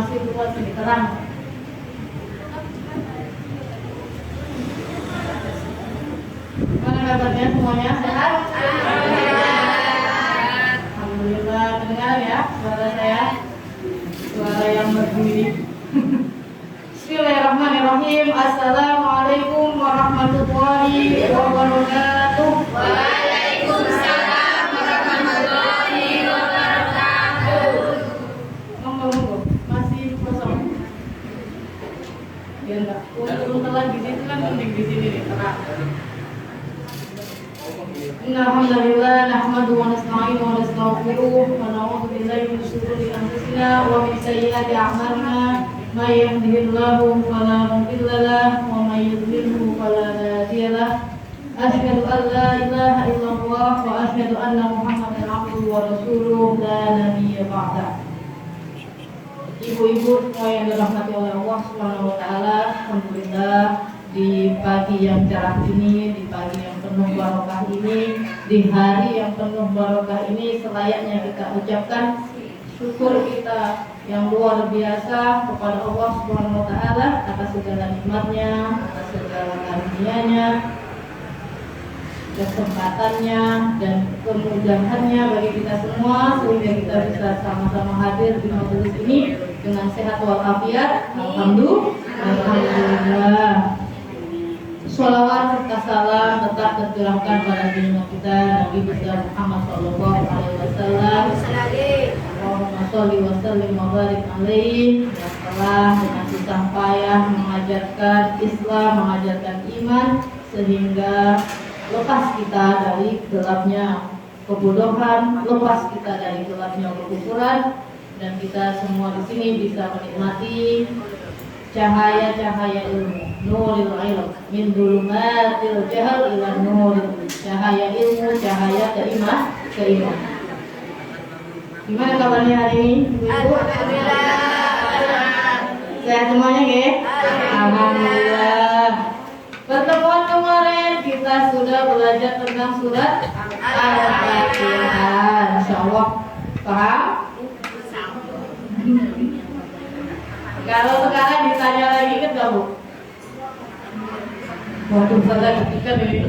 masih buat ini terang. Gimana kabarnya semuanya? Sehat? Alhamdulillah. Mendengar ya suara saya? Suara yang berdiri. Bismillahirrahmanirrahim. Assalamualaikum warahmatullahi wabarakatuh. Waalaikumsalam warahmatullahi wabarakatuh. Monggo, masih kosong. Ya enggak. Turun telan di situ kan penting di sini nih, terang. Alhamdulillah nahmadu wa nasta'inu wa nastaghfiruh wa na'udzu billahi min shururi anfusina wa min sayyiati a'malina may yahdihillahu fala mudilla lahu wa may yudlilhu fala hadiya lahu asyhadu an la ilaha illallah wa asyhadu anna muhammadan abduhu wa rasuluh la nabiyya ba'da. Ibu-ibu semua yang dirahmati oleh Allah Subhanahu wa taala, alhamdulillah di pagi yang cerah ini, di pagi yang penuh barokah ini, di hari yang penuh barokah ini, selayaknya kita ucapkan syukur kita yang luar biasa kepada Allah Subhanahu wa taala atas segala nikmatnya, atas segala karunia-Nya, kesempatannya dan kemudahannya bagi kita semua sehingga kita bisa sama-sama hadir di majelis ini dengan sehat walafiat. Alhamdulillah. Sholawat serta salam tetap tercurahkan pada junjungan kita Nabi besar Muhammad Sallallahu Alaihi Wasallam. Allahumma sholli wa sallim wa barik alaihi, yang telah dengan susah payah mengajarkan Islam, mengajarkan iman sehingga lepas kita dari gelapnya kebodohan, lepas kita dari gelapnya kekufuran, dan kita semua di sini bisa menikmati cahaya-cahaya ilmu, nuril ilm, min dhulumatil jahl ila nuril, cahaya ilmu, cahaya keimanan. Gimana kabarnya hari ini? Alhamdulillah. Sehat semuanya, nggih? Alhamdulillah. Pertemuan kemarin kita sudah belajar tentang surat Al-Fatihah. Insyaallah paham? Kalau sekarang ditanya lagi kan enggak, Bu? Waduh, saya ketika ini.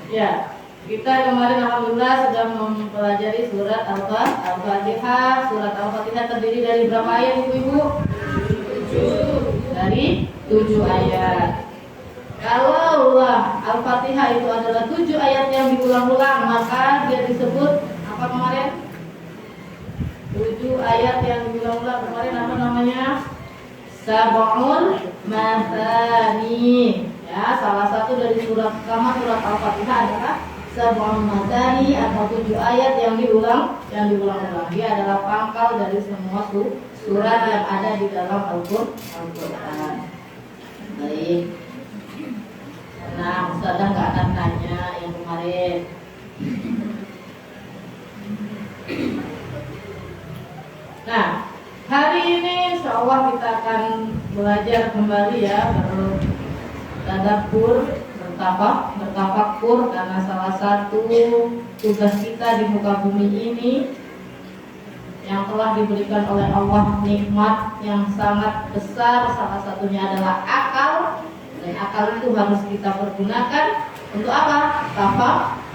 Ya, kita kemarin alhamdulillah sudah mempelajari surat Al-Fatihah. Surat Al-Fatihah terdiri dari berapa ayat, Ibu-ibu? 7. Dari 7 ayat. Kalau Al-Fatihah itu adalah 7 ayat yang diulang-ulang, maka dia disebut apa kemarin? 7 ayat yang diulang-ulang kemarin apa namanya? Sab'ul Mathani. Ya, salah satu dari surat Al-Fatihah adalah Sab'ul Mathani atau 7 ayat yang diulang-ulang. Dia adalah pangkal dari semua surat yang ada di dalam Al-Qur'an. Baik. Nah, Ustazah nggak akan tanya yang kemarin. Nah, hari ini insyaallah kita akan belajar kembali ya, bertadabbur, bertafakkur karena salah satu tugas kita di muka bumi ini yang telah diberikan oleh Allah nikmat yang sangat besar, salah satunya adalah akal, dan akal itu harus kita pergunakan untuk apa?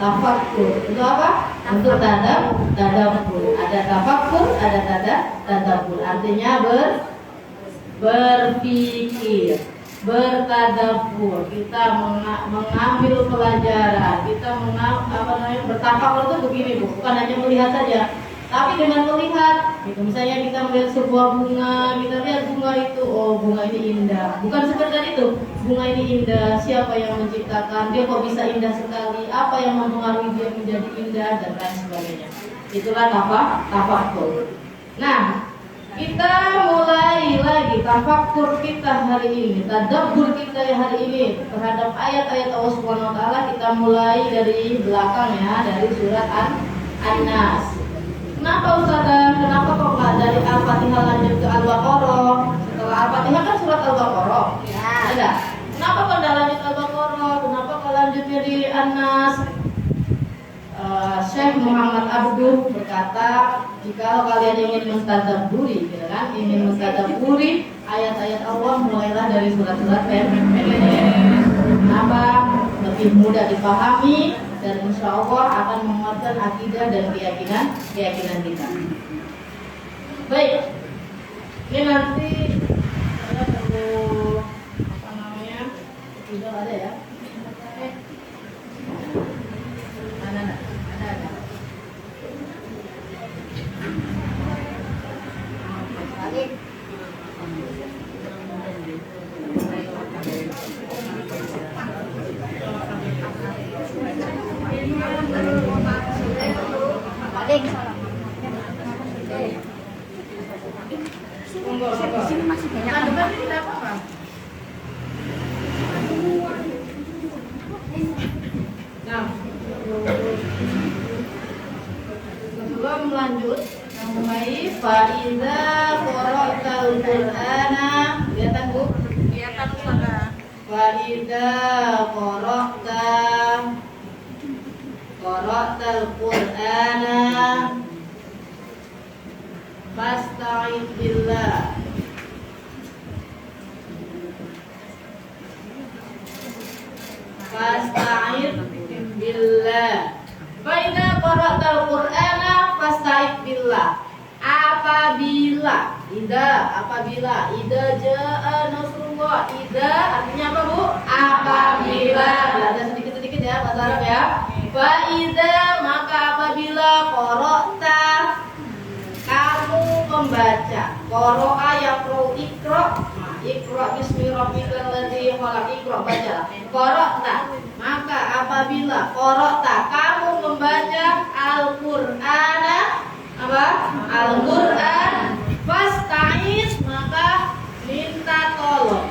Tafakkur. Untuk apa? Untuk tadabbur. Ada tafakkur, ada tadabbur. Artinya berpikir, bertadabbur. Kita mengambil pelajaran. Kita bertafakkur itu begini, Bu. Bukan hanya melihat saja, tapi dengan melihat, gitu. Misalnya kita melihat sebuah bunga, kita lihat bunga itu, oh bunga ini indah. Bukan sekedar itu, bunga ini indah. Siapa yang menciptakan? Dia kok bisa indah sekali? Apa yang mempengaruhi dia menjadi indah dan lain sebagainya. Itulah tafakkur. Nah, kita mulai lagi tafakkur kita hari ini, tadabbur kita hari ini terhadap ayat-ayat Allah Subhanahu wa taala. Kita mulai dari belakang ya, dari surat An-Nas. Kenapa Ustazah? Kenapa kok nggak dari Al-Fatihah lanjut ke Al-Baqarah? Setelah Al-Fatihah kan surat Al-Baqarah. Ya. Ada. Kenapa kok nggak lanjut Al-Baqarah? Kenapa kok lanjutnya di An-Nas? Syekh Muhammad Abduh berkata, Jika kalian ingin mentadabburi, gitu kan? Ingin mentadabburi ayat-ayat Allah, mulailah dari surat-surat pendek. Kenapa? Lebih mudah dipahami dan insya Allah akan menguatkan akidah dan keyakinan kita. Baik, ini nanti saya perlu apa namanya? Tidak ada ya? Ada. Sini masih banyak. Nah, sebelum lanjut, mulai faiza qara'tal Qur'ana, kelihatan Bu? Kelihatan Ustazah. Faiza qara'tal Qur'ana fasta'id billah. Fasta'id billah. Faiza qara'tal Qur'ana fasta'id billah. Apabila ida ja'a nasrullah. Ida artinya apa Bu? Apabila. Belajar sedikit-sedikit ya bahasa Arab ya. Faiza maka apabila qara'ta kamu membaca. Qara'a yaqra'u iqra'. Iqra' bismi rabbikal ladzi khalaq. Iqra' baca. Qara'ta maka apabila qara'ta kamu membaca Al-Qur'ana apa? Al-Qur'an fasta'id maka minta tolong.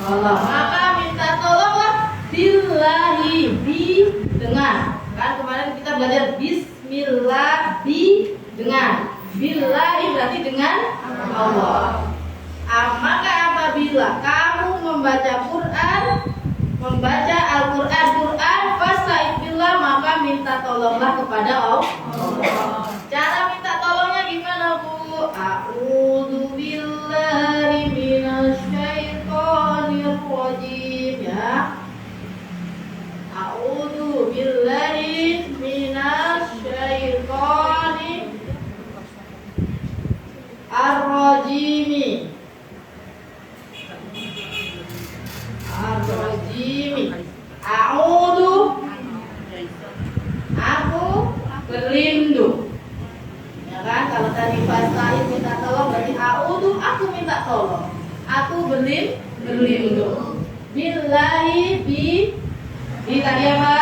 Maka minta tolonglah billahi dengan. Kan kemarin kita belajar bismillah dengan. Billahi berarti dengan Allah. Maka apabila kamu membaca Al-Qur'an fasta'id billah maka minta tolonglah kepada Allah. Cara minta tolongnya gimana Bu? A'udzu billahi minasyaitonir rajim ya. A'udzu billahi minasyaitonir ar-rajim. A'udzu aku berlindung. Ya kan kalau tadi fasta'id minta tolong berarti a'udzu aku minta tolong. Aku berlindung. Billahi bi tadi apa?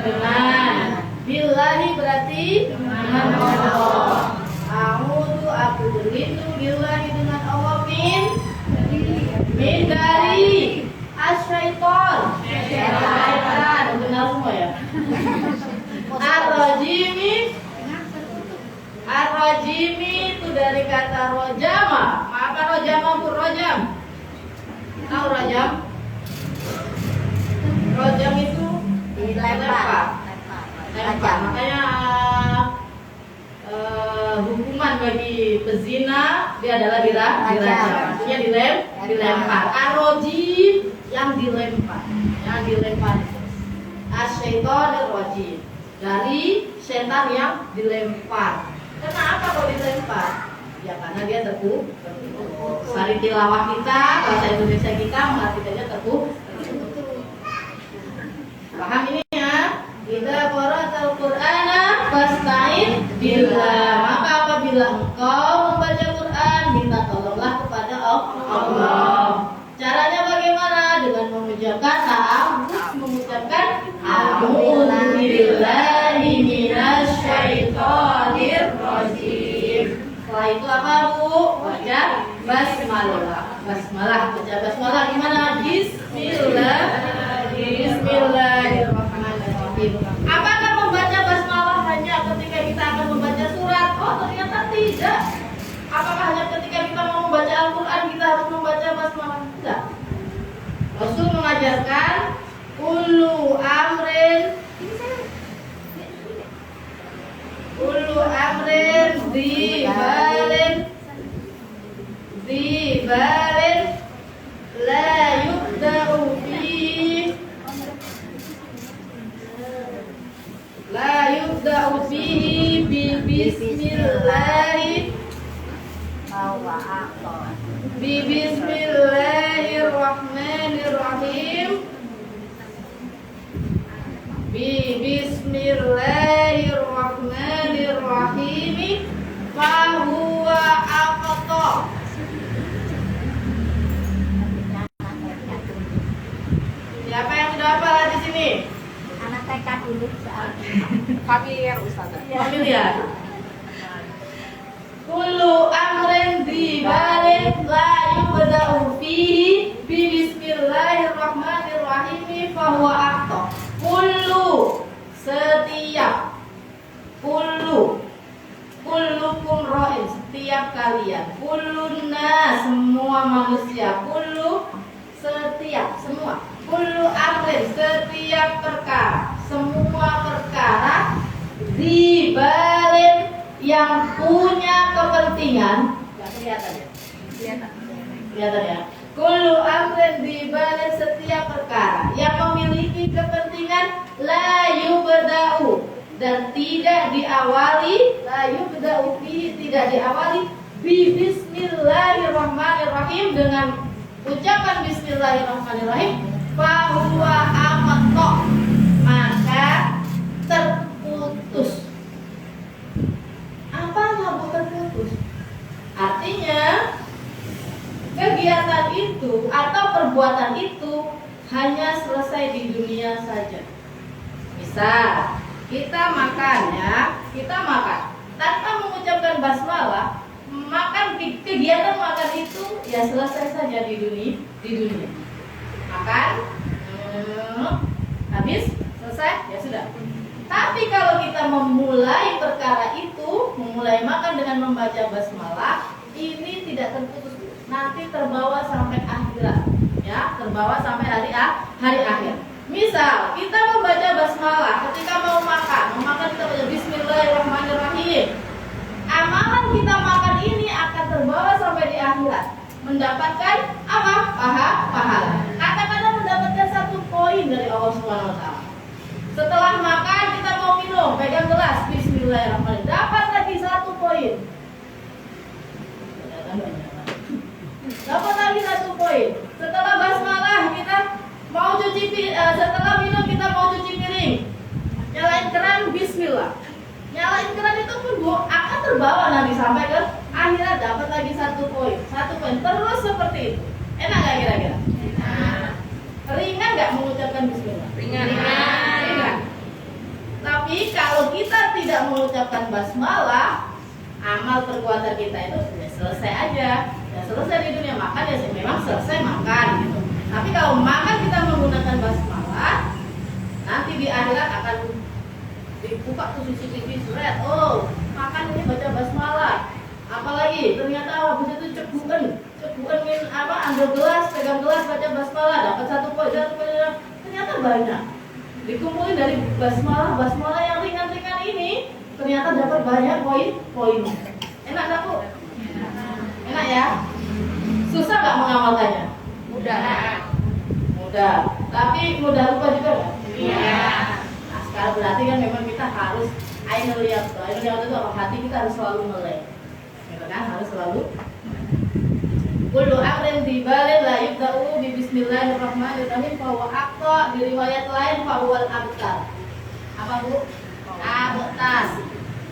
Dengan. Billahi berarti dengan Allah. A'udzu aku berlindung billahi dengan Allah min dari asyaiton. Syaitan benar semua ya. Ar-rajimi itu dari kata rojama. Apa rojama Bu? Rojam. Tahu rojam? Rojam itu dilempar. Makanya hukuman bagi pezina dia adalah dirajam. Artinya dilempar. Ar-rajim yang dilempar. Asyaitonir rajim. Dari setan yang dilempar. Kenapa kok dilempar? Ya karena dia terpukul. Sari tilawah kita, bahasa Indonesia kita mengartikannya terpukul. Paham ini ya? Idza qara'tal Qur'ana fasta'id billah. Maka apabila engkau membaca Quran, minta tolonglah kepada Allah. Caranya bagaimana? Dengan mengucapkan a'udzu billahi minasyaitonir rajim. Setelah itu apa Bu? Baca basmalah. Baca basmalah gimana? Bismillahirrahmanirrahim. Apakah membaca basmalah hanya ketika kita akan membaca surat? Oh ternyata tidak. Apakah hanya ketika kita mau membaca Al-Quran kita harus membaca basmalah? Tidak. Rasul mengajarkan kullu amrin dhibalin la yubda'u fihi bi bismillahirrahmanirrahim fahuwa aqta. Siapa yang sudah hafal di sini? Anak TK dulu soalnya. Familiar Ustazah. Familiar. Kullu amrin dhibalin la yubda'u fihi bi bismillahirrahmanirrahim fahuwa aqta. Kullu, setiap. Kullukum ra'in, setiap kalian. Kulluna, semua manusia. Kullu, setiap, semua. Kullu amrin, setiap perkara. Semua perkara dhibalin, yang punya kepentingan. Nggak kelihatan ya? Kelihatan ya? Kullu amrin dhibalin, setiap perkara yang memiliki kepentingan la yubda'u, dan tidak diawali, la yubda'u fihi, tidak diawali bi bismillahirrahmanirrahim, dengan ucapan bismillahirrahmanirrahim, fahuwa aqta, maka terputus. Apanya bu terputus? Artinya kegiatan itu atau perbuatan itu hanya selesai di dunia saja. Misal kita makan tanpa mengucapkan basmalah, kegiatan makan itu ya selesai saja di dunia. Makan, habis, selesai, ya sudah. Tapi kalau kita memulai perkara itu, memulai makan dengan membaca basmalah, ini tidak terputus, nanti terbawa sampai akhirat, ya, terbawa sampai hari akhir. Misal kita membaca basmalah ketika mau makan kita baca bismillahirrahmanirrahim. Amalan kita makan ini akan terbawa sampai di akhirat, mendapatkan apa? Pahala. Kadang-kadang mendapatkan 1 poin dari Allah Subhanahu wa taala. Setelah makan kita mau minum, pegang gelas bismillahirrahmanirrahim, dapat lagi 1 poin. Dapat lagi 1 poin. Setelah basmalah kita mau setelah minum kita mau cuci piring, nyalain keran bismillah. Nyalain keran itu pun akan terbawa nanti sampai ke akhirat, dapat lagi 1 poin. 1 poin terus seperti itu. Enak gak kira-kira? Ringan gak mengucapkan bismillah? Ringan. Tapi kalau kita tidak mengucapkan basmalah, amal perbuatan kita itu ya selesai aja, ya selesai di dunia. Makan ya memang selesai makan gitu. Tapi kalau makan kita menggunakan basmalah, nanti di akhirat akan dibuka tuh CCTV surat. Oh, makan ini baca basmalah. Apalagi ternyata habis itu cebukan ambil gelas, pegang gelas, baca basmalah, dapat 1 poin, ternyata banyak. Dikumpulin dari basmalah yang ringan-ringan ini, ternyata dapat banyak poin. Enak gak Bu? Enak ya? Susah gak mengamalkannya? Mudah. Tapi mudah lupa juga gak? Iya. Nah sekarang berarti kan memang kita harus ainul yaqظah itu hati kita harus selalu melek. Gitu kan? Harus selalu. Kullu amrin dhibalin la yubda'u bi bismillahirrahmanirrahim fahuwa aqta, di riwayat lain fahuwal abtar. Apa Bu? Abtar.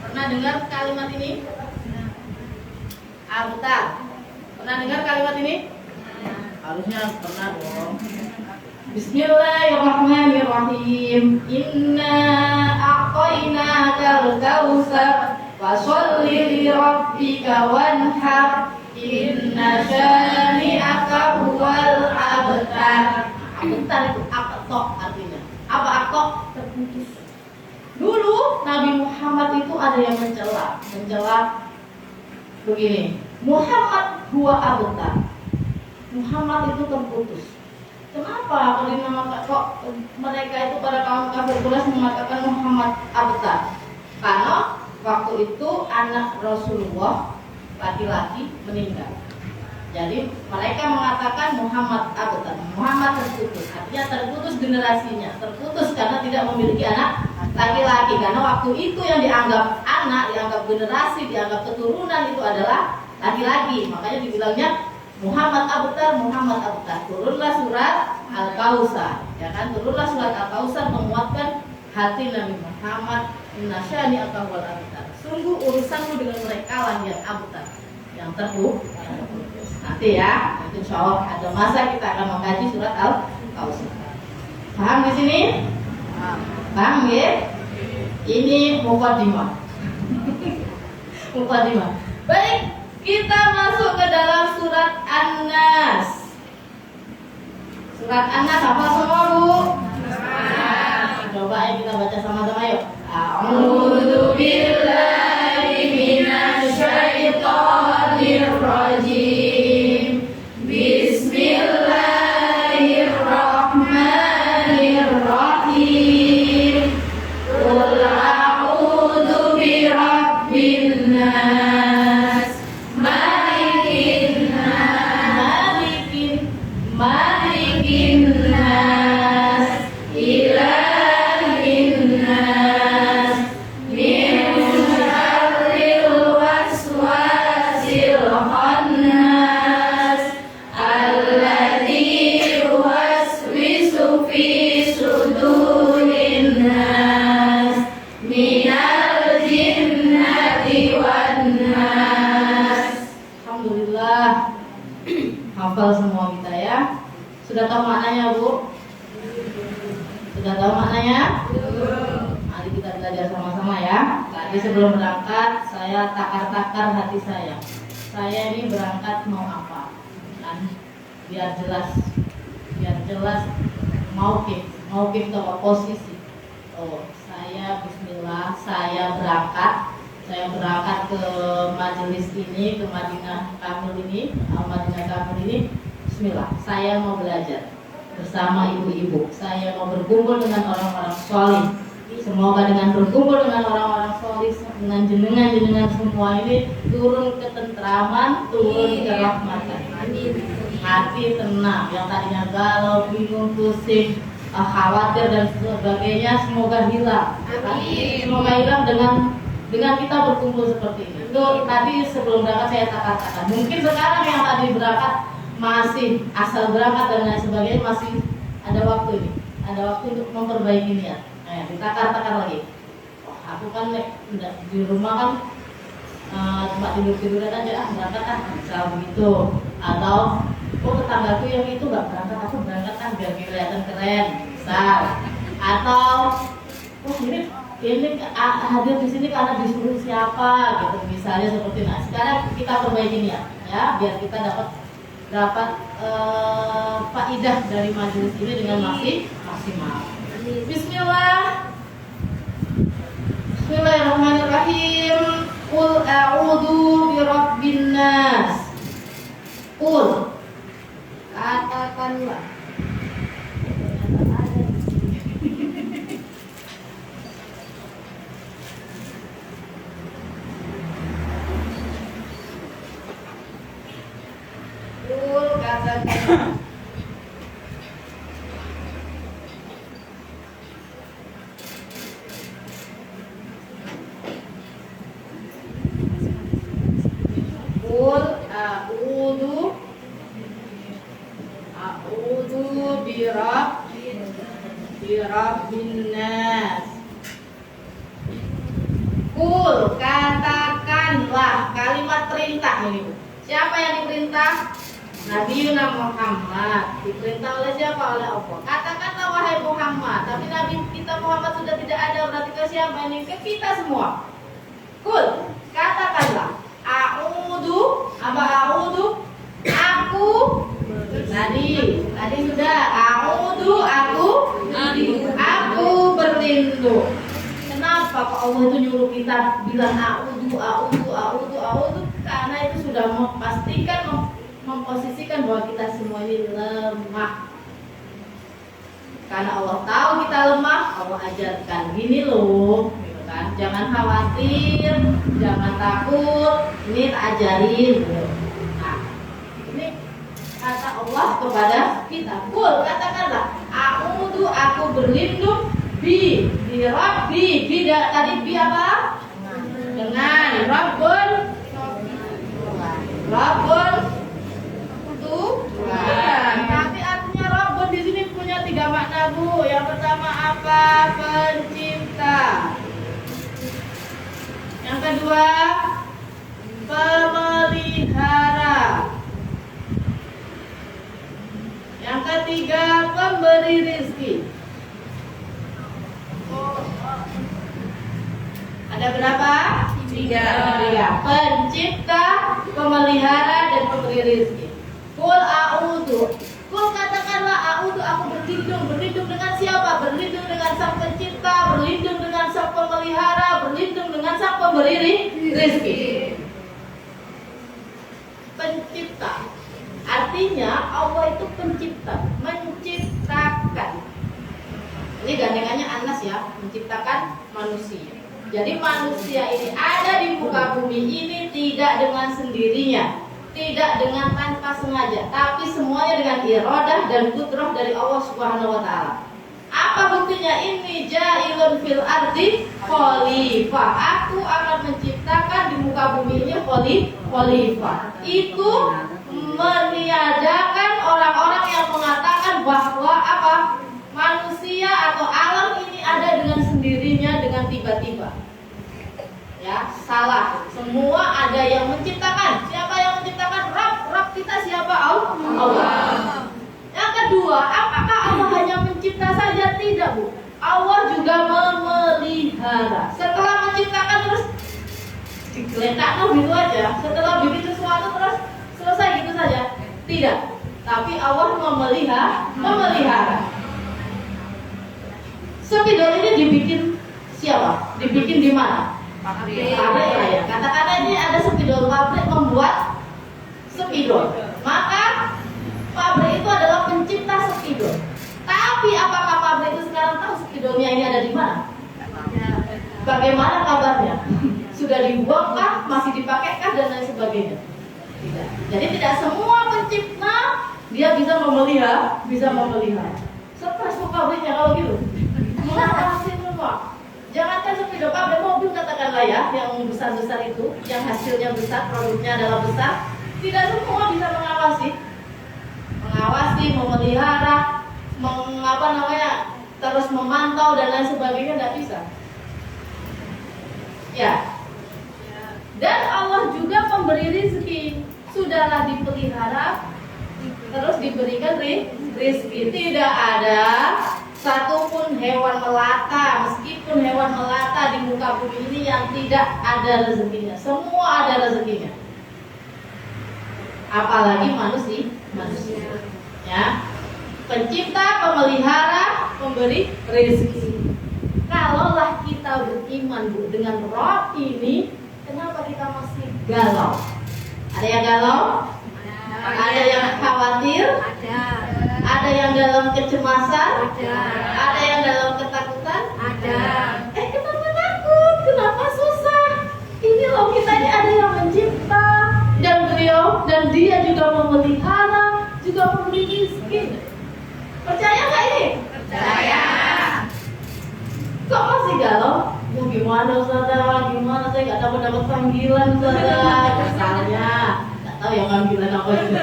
Pernah dengar kalimat ini? Abtar. Pernah dengar kalimat ini? Harusnya pernah dong. Bismillahirrahmanirrahim. Inna a'tainakal kautsar fasholli li rabbika wanhar. Inna syani'aka huwal abtar. Abtar itu aqta artinya. Apa aqta? Terputus. Dulu Nabi Muhammad itu ada yang mencela begini. Muhammad huwa abtar. Muhammad itu terputus. Kenapa kok mereka itu para kaum kafir Quraisy mengatakan Muhammad abtar? Karena waktu itu anak Rasulullah laki-laki meninggal. Jadi mereka mengatakan Muhammad abtar, Muhammad terputus. Artinya terputus generasinya, terputus karena tidak memiliki anak laki-laki. Karena waktu itu yang dianggap anak, dianggap generasi, dianggap keturunan itu adalah laki-laki. Makanya dibilangnya Muhammad abtar, Muhammad abtar. Turunlah surat Al-Kautsar, ya kan? Turunlah surat Al-Kautsar menguatkan hati Nabi Muhammad. Inna syani akawal abtar. Sungguh urusanmu dengan mereka lah yang abtar, yang terputus. Nanti ya, nanti insya Allah ada masa kita akan mengkaji surat Al-Kautsar. Paham di sini? Paham ya? Ini mukadimah. Mukadimah. Baik, kita masuk ke dalam surat An-Nas. Surat An-Nas apa semua, Bu? Coba ya kita baca sama-sama yuk. A'udzu billahi minasy syaithanir rajim. Bismillahirrahmanirrahim. Qul a'udzu birabbin nas, malikin nas, ilahin nas, min syarril waswasil khannas, alladzi yuwaswisu fi sudurin nas, minal jinnati wan nas. Alhamdulillah, hafal semua kita ya. Sudah tahu maknanya, Bu? Sudah tahu maknanya? Mari kita belajar sama-sama ya. Tadi sebelum berangkat saya takar-takar hati saya. Saya ini berangkat mau apa? Kan biar jelas mauqif itu apa, posisi. Oh, saya bismillah, saya berangkat ke majelis ini, ke Madinah Kamil ini, Madinah Kamil ini. Bismillah, saya mau belajar bersama ibu-ibu. Saya mau berkumpul dengan orang-orang solih. Semoga dengan berkumpul dengan orang-orang solih, dengan jenengan semua ini turun ketentraman, turun kerahmatan. Hati tenang, yang tadinya galau, bingung, pusing, khawatir dan sebagainya, semoga hilang. Semoga hilang dengan kita berkumpul seperti ini. Itu tadi sebelum berangkat saya katakan. Mungkin sekarang yang tadi berangkat masih asal berangkat dan lain sebagainya, masih ada waktu ini, ada waktu untuk memperbaiki niat. Ditakar-takar lagi. Oh, aku kan udah di rumah kan cuma tidur-tiduran aja, berangkat misal begitu. Atau tetanggaku yang itu nggak berangkat, aku berangkat biar kelihatan keren, misal. Atau ini hadir di sini karena disuruh siapa gitu, misalnya seperti itu. Nah, sekarang kita perbaiki niat ya, biar kita dapat faidah dari majelis ini dengan maksimal. Bismillahirrahmanirrahim. Qul a'udzu birabbin nas. Qul, katakanlah. Qul, katakanlah. Qul a'udzu birabbin nas. Qul, katakanlah, kalimat perintah ini, Bu. Siapa yang diperintah? Nabi Muhammad. Diperintah oleh siapa? Oleh Allah. Katakanlah wahai Muhammad. Tapi Nabi kita Muhammad sudah tidak ada, berarti ke siapa ini? Ke kita semua. Qul, katakanlah. A'udzu, apa a'udzu? Aku. Tadi sudah. A'udzu, aku berlindung. Kenapa kok Allah itu nyuruh kita bilang a'udzu? Karena itu sudah memposisikan bahwa kita semua ini lemah. Karena Allah tahu kita lemah, Allah ajarkan gini loh, gitu kan? ya. Jangan khawatir, jangan takut. Ini tak ajarin. Nah, ini kata Allah kepada kita. Kul, katakanlah, aku berlindung di Rabbi. Tidak tadi bi apa? Dengan Rabbun Tuhan. Tapi artinya Rabbun di sini punya 3 makna, Bu. Yang pertama apa? Pencipta. Yang kedua, pemelihara. Yang ketiga, pemberi rizki. Ada berapa? 3. Pencipta, pemelihara, dan pemberi rizki. Kul a'udhu. Kul katakanlah a'udhu, aku berlindung. Berlindung dengan siapa? Berlindung dengan sang pencipta, berlindung dengan sang pemelihara, berlindung dengan sang pemberi rizki. Pencipta. Artinya Allah itu pencipta, menciptakan. Ini gandengannya Anas ya, menciptakan manusia. Jadi manusia ini ada di muka bumi ini tidak dengan sendirinya, tidak dengan tanpa sengaja, tapi semuanya dengan iradah dan kudrah dari Allah Subhanahu wa taala. Apa buktinya? Ini ja'ilun fil ardi khalifah. Aku akan menciptakan di muka bumi ini khalifah. Itu meniadakan orang-orang yang mengatakan bahwa apa? Manusia atau alam ini ada dengan sendirinya, dengan tiba-tiba. Ya, salah. Semua ada yang menciptakan. Siapa yang menciptakan? Rabb kita siapa? Allah. Yang kedua, apakah Allah hanya mencipta saja? Tidak, Bu. Allah juga memelihara. Setelah menciptakan terus digeletakkan gitu aja. Setelah bikin sesuatu terus selesai gitu saja? Tidak. Tapi Allah memelihara. Spidol ini dibikin siapa? Dibikin di mana? Pabrik ya. Katakanlah ini ada spidol, pabrik membuat spidol. Maka pabrik itu adalah pencipta spidol. Tapi apakah pabrik itu sekarang tahu spidolnya ini ada di mana? Bagaimana kabarnya? Sudah dibuangkah? Masih dipakaikah? Dan lain sebagainya? Tidak. Jadi tidak semua pencipta dia bisa memelihara. Stres pabriknya kalau gitu. Mengawasi semua. Jangankan spidol, pabrik mobil katakanlah ya, yang besar-besar itu, yang hasilnya besar, produknya adalah besar, tidak semua bisa mengawasi, memelihara, terus memantau dan lain sebagainya, tidak bisa. Ya. Dan Allah juga pemberi rezeki. Sudahlah dipelihara, terus diberikan rezeki. Tidak ada satupun hewan melata, meskipun hewan melata di muka bumi ini yang tidak ada rezekinya. Semua ada rezekinya. Apalagi manusia. Ya. Pencipta, pemelihara, pemberi rezeki. Kalaulah kita beriman, Bu, dengan Roh ini, kenapa kita masih galau? Ada yang galau? Ada yang khawatir? Ada yang dalam kecemasan? Ada yang dalam ketakutan? Kenapa takut? Kenapa susah? Ini loh, kita ini ada yang mencipta, dan dia juga memelihara, juga memberi rezeki. Percaya nggak ini? Percaya. Kok masih galau? Ya gimana saudara? Gimana saya nggak dapat panggilan saudara? Misalnya, nggak tahu ya panggilan apa itu.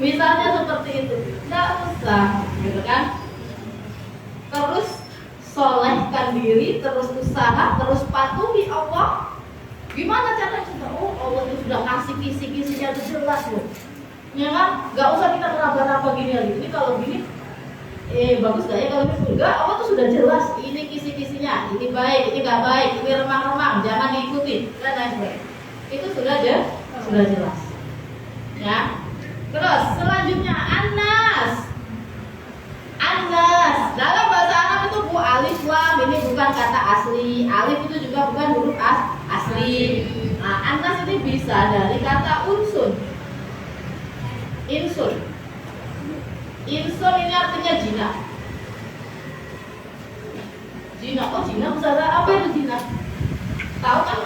Misalnya seperti itu, nggak usah, gitu kan? Terus solehkan diri, terus usaha, terus patuhi Allah. Gimana caranya? Oh, Allah itu sudah kasih kisi-kisinya itu jelas loh. Ya kan? Nggak usah kita meraba-raba gini lagi. Ini kalau gini, bagus gak ya kalau gitu? Enggak, Allah tuh sudah jelas. Ini kisi-kisinya, ini baik, ini nggak baik, ini remang-remang, jangan diikuti. Dan lain sebagainya. Itu sudah jelas. Ya. Terus selanjutnya Anas. Dalam bahasa Arab itu Bu, alif lam ini bukan kata asli. Alif itu juga bukan huruf asli. Nah, Anas ini bisa dari kata unsun. Insun ini artinya jinak. Oh jinak, saudara, apa itu jinak?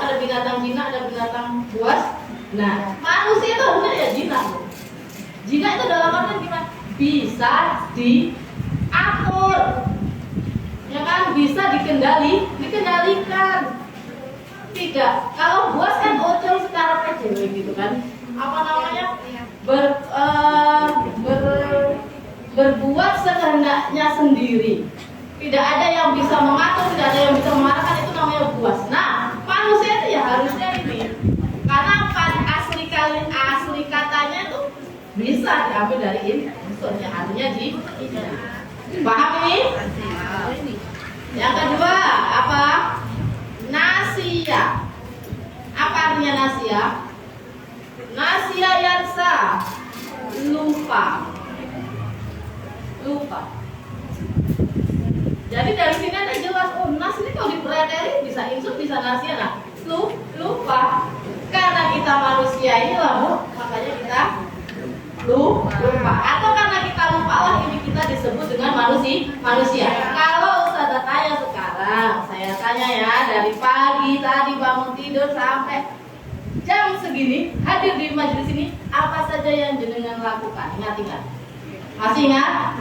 ada binatang jinak, ada binatang buas. Nah, manusia itu harusnya ya jinak. Jinak itu dalam artian gimana? Bisa diatur, ya kan? Bisa dikendalikan. Tidak. Kalau buas kan ojol secara PJW gitu kan? Apa namanya? Berbuat sekehendaknya sendiri. Tidak ada yang bisa mengatur, tidak ada yang bisa mengarahkan, itu namanya buas. Nah, manusia itu ya harusnya ini. Karena asli katanya itu bisa diambil dari ini. Maksudnya artinya paham ini? Yang kedua apa? Nasia. Apa artinya nasia? Nasia yansa, lupa. Jadi dari sini ada jelas, oh nas ini kalau dipreteli bisa insut, bisa nasia. Nah, lupa. Karena kita manusia ini lah, Bu, makanya kita lupa. Atau karena kita lupa lah, ini kita disebut dengan manusia. Kalau Ustazah tanya sekarang, saya tanya ya, dari pagi tadi bangun tidur sampai jam segini hadir di majelis ini, apa saja yang jenengan lakukan? Ingat. Masih ingat?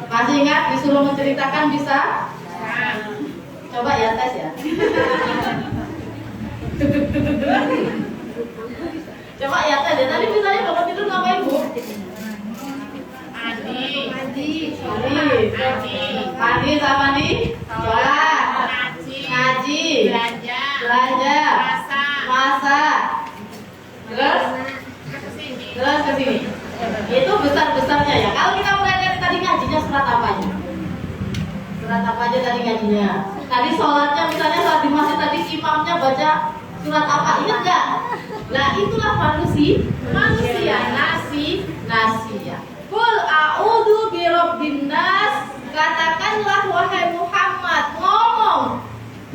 Masih ingat? Disuruh menceritakan bisa? Coba ya tes ya. Coba ya tes ya. Tadi misalnya bangun tidur ngapain, Bu? Mandi sama di sholat, ngaji, belanja, masak, terus ke sini. Itu besar-besarnya ya. Kalau kita mulai dari tadi ngajinya surat apa aja? Surat apa aja tadi ngajinya? Tadi sholatnya misalnya sholat di masjid tadi imamnya baca surat apa? Ingat gak? Nah itulah manusia nasia. Qul a'udzu birabbin nas. Katakanlah wahai Muhammad, ngomong,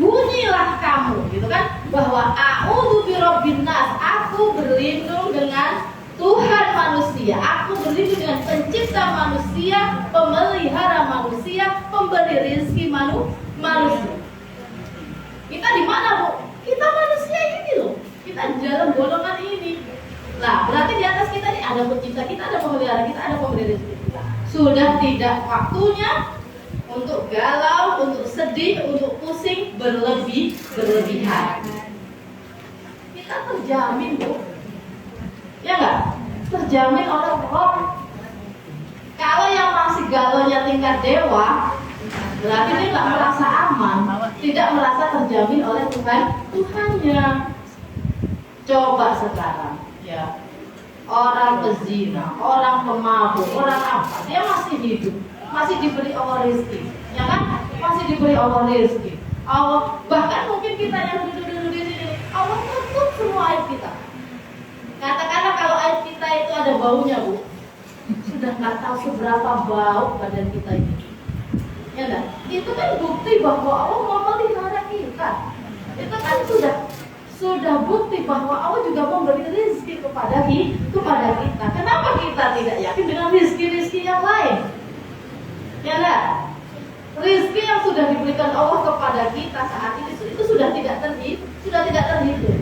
bunyilah kamu, gitu kan? Bahwa a'udzu birabbin nas, aku berlindung dengan Tuhan manusia, aku berlindung dengan pencipta manusia, pemelihara manusia, pemberi rezeki manusia. Kita di mana, Bu? Kita manusia ini loh. Kita di dalam golongan ini. Nah, berarti di atas kita ini ada pencipta kita, ada pemelihara kita, ada pemberi rezeki kita. Sudah tidak waktunya untuk galau, untuk sedih, untuk pusing berlebihan. Kita terjamin, Bu. Ya enggak? Terjamin oleh Rob. Kalau yang masih galonya tingkat dewa, berarti dia nggak merasa aman, tidak merasa terjamin oleh Tuhannya. Coba sekarang, ya, orang pezina, orang pemabuk, orang apa, dia masih hidup, masih diberi Allah rezeki, ya kan? Masih diberi Allah rezeki. Allah, bahkan mungkin kita yang duduk di sini, Allah tutup semua aib kita. Katakanlah kalau aib kita itu ada baunya, Bu, sudah nggak tahu seberapa bau badan kita ini. Ya enggak? Itu kan bukti bahwa Allah mau melihara kita. Itu kan sudah bukti bahwa Allah juga memberi rezeki kepada kita. Kenapa kita tidak yakin dengan rezeki yang lain? Ya enggak? Rezeki yang sudah diberikan Allah kepada kita saat ini itu sudah tidak terhitung.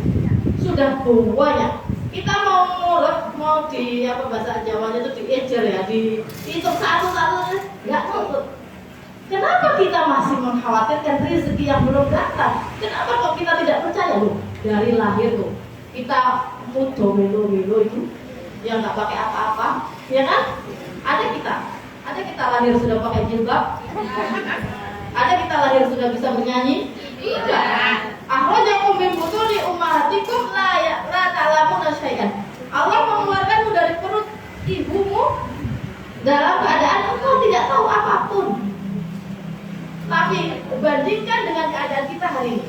Sudah banyak. Kita mau di apa bahasa Jawanya itu diejer ya, dihitung satu-satu nggak nutup. Kenapa kita masih mengkhawatirkan rezeki yang belum datang? Kenapa kok kita tidak percaya, loh? Dari lahir tuh kita mudo melo itu yang nggak pakai apa-apa, ya kan? Ada kita lahir sudah pakai jilbab, ada kita lahir sudah bisa bernyanyi, tidak. Akhrajakum min butuni ummahatikum la ta'lamuna syai'an. Allah mengeluarkanmu dari perut ibumu dalam keadaan engkau tidak tahu apapun. Tapi bandingkan dengan keadaan kita hari ini,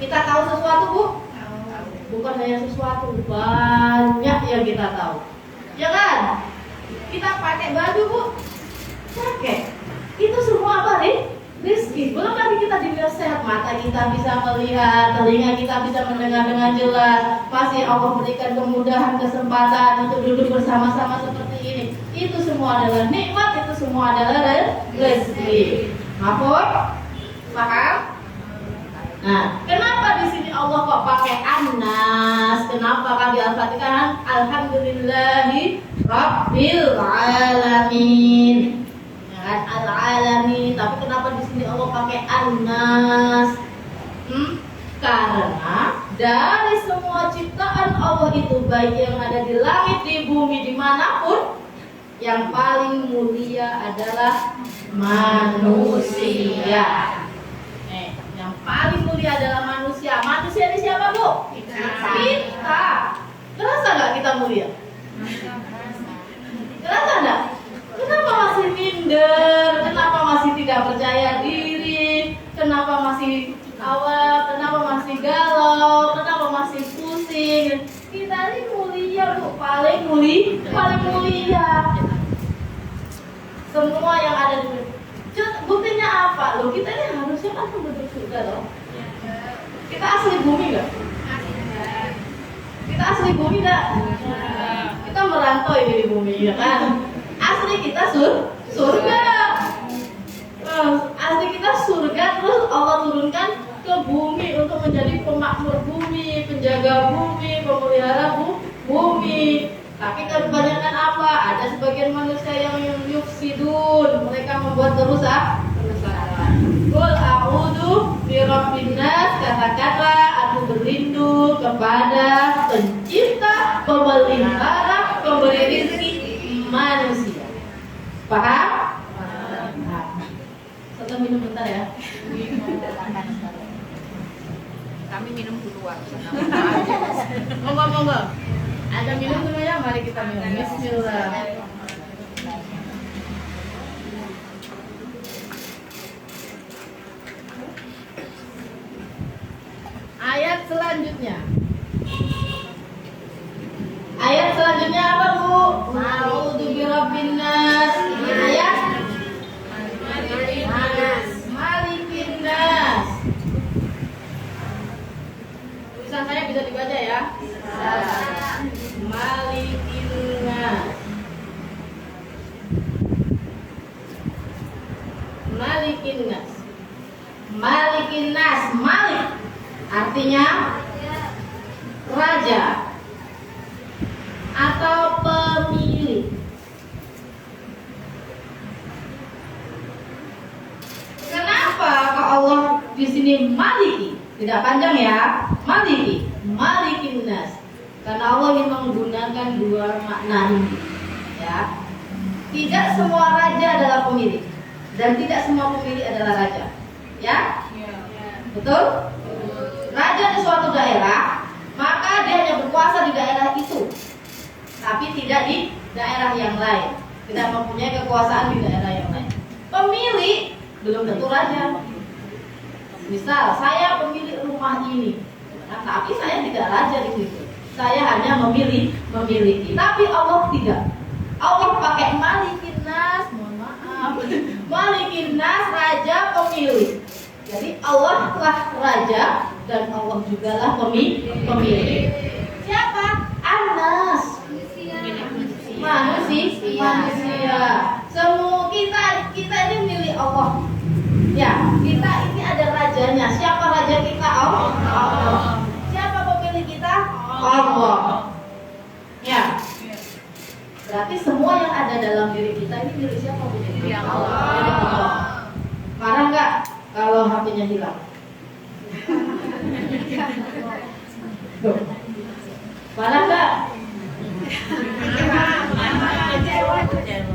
kita tahu sesuatu, Bu? Bukan hanya sesuatu, banyak yang kita tahu, ya kan? Kita pakai baju, Bu, pakai. Itu semua apa nih? Rizki. Belum lagi kita diberi sehat, mata kita bisa melihat, telinga kita bisa mendengar dengan jelas, masih Allah berikan kemudahan, kesempatan untuk duduk bersama-sama seperti ini. Itu semua adalah nikmat, itu semua adalah rezeki. Paham? Nah, kenapa di sini Allah kok pakai An-Nas? Kenapa kan di Al-Fatihah Alhamdulillahi Rabbil Alamin, ya kan? Al-Alamin. Tapi kenapa di sini Allah pakai An-Nas? Karena dari semua ciptaan Allah itu, baik yang ada di langit, di bumi, dimanapun, yang paling mulia adalah manusia. Yang paling mulia adalah manusia. Manusia ini siapa, Bu? Kita. Terasa nggak kita mulia? Terasa nggak? Kenapa masih minder? Kenapa masih tidak percaya diri? Kenapa masih awal? Kenapa masih galau? Kenapa masih pusing? Kita ini mulia, Bu. Paling mulia. Semua yang ada di dunia. Buktinya apa? Loh, kita ini harusnya kan penduduk surga loh. Kita asli bumi nggak? Kita asli bumi nggak? Kita merantau ini di bumi, ya kan? Asli kita surga. Asli kita surga, terus Allah turunkan ke bumi untuk menjadi pemakmur bumi, penjaga bumi, pemelihara bumi. Tapi kebanyakan apa? Ada sebagian manusia yang yufsidun, mereka membuat kerusakan. Qul a'udzu birabbin nas, katakanlah aku berlindung kepada pencipta, pemelihara, pemberi rezeki manusia. Paham? Kita minum bentar ya. Kami minum duluan. Monggo. Ada minum dulu ya, mari kita minum. Bismillah. Ayat selanjutnya. Ayat selanjutnya apa, Bu? A'udzu birabbin nas. Ayat Malikin nas. Tulisan saya bisa dibaca ya? Malikin nas. Malikin nas. Malikin nas. Malik artinya raja atau pemilik. Kenapa kok Allah di sini maliki? Tidak panjang ya. Maliki, malikin nas. Karena Allah ingin menggunakan dua makna ini. Ya. Tidak semua raja adalah pemilik dan tidak semua pemilik adalah raja. Ya? Betul? Raja di suatu daerah, maka dia hanya berkuasa di daerah itu, tapi tidak di daerah yang lain. Tidak mempunyai kekuasaan di daerah yang lain. Pemilik belum tentu raja. Misal saya pemilik rumah ini, nah, tapi saya tidak raja di situ. Saya hanya memiliki. Tapi Allah tidak. Allah pakai malikin nas, mohon maaf. Malikin nas, raja, pemilik. Jadi Allah lah raja dan Allah juga lah pemilik. Siapa? Anas. Manusia. Semua kita ini milik Allah. Ya, kita ini ada rajanya. Siapa raja kita? Allah. Siapa pemilik kita? Allah. Ya. Berarti semua yang ada dalam diri kita ini milik siapa? Milik Allah. Marah nggak kalau HP-nya hilang? Marah nggak?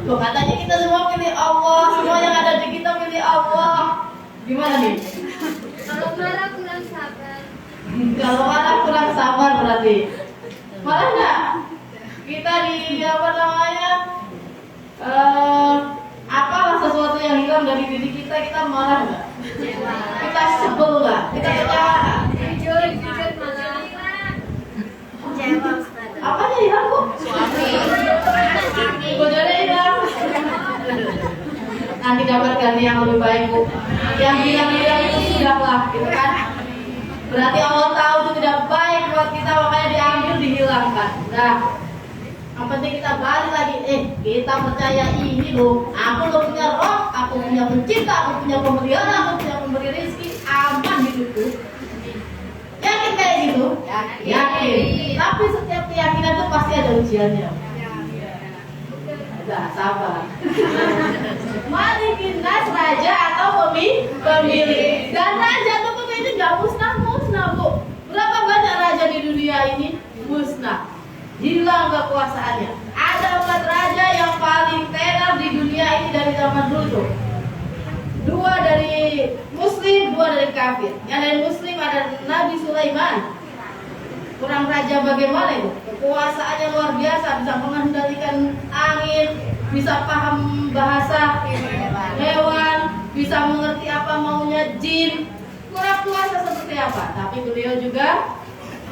Loh, katanya kita semua milik Allah, semua yang ada di kita milik Allah. Gimana nih? Kalau marah kurang sabar. Kalau marah kurang sabar berarti. Marah nggak? Kita di apa namanya? Apalah sesuatu yang hilang dari diri kita marah nggak? Kita sebel nggak? Kita kecewa nggak? Jujur malah. Kecewa, Ustaz. Apanya hilang, Bu? Bodohnya hilang. Nanti dapat ganti yang lebih baik, Bu. Yang hilang itu sudahlah, gitu kan? Berarti Allah tahu itu tidak baik buat kita, makanya diambil, dihilangkan. Nah, yang penting kita balik lagi. Kita percaya ini loh. Aku loh punya roh, aku punya pencipta, aku punya pemelihara, aku punya pemberi rezeki, aman hidupku. Yakin Yakin. Tapi setiap keyakinan itu pasti ada ujiannya. Ada sabar. Malikin nas, raja atau pemilik. Dan raja atau pemilik nggak musnah, Bu. Berapa banyak raja di dunia ini? Musnah. Hilang kekuasaannya. Ada 4 raja yang paling tenar di dunia ini dari zaman dulu tuh. 2 dari Muslim, 2 dari kafir. Yang dari Muslim ada Nabi Sulaiman. Kurang raja bagaimana itu? Kekuasaannya luar biasa, bisa mengendalikan angin, bisa paham bahasa hewan, bisa mengerti apa maunya jin. Kurang kuasa seperti apa? Tapi beliau juga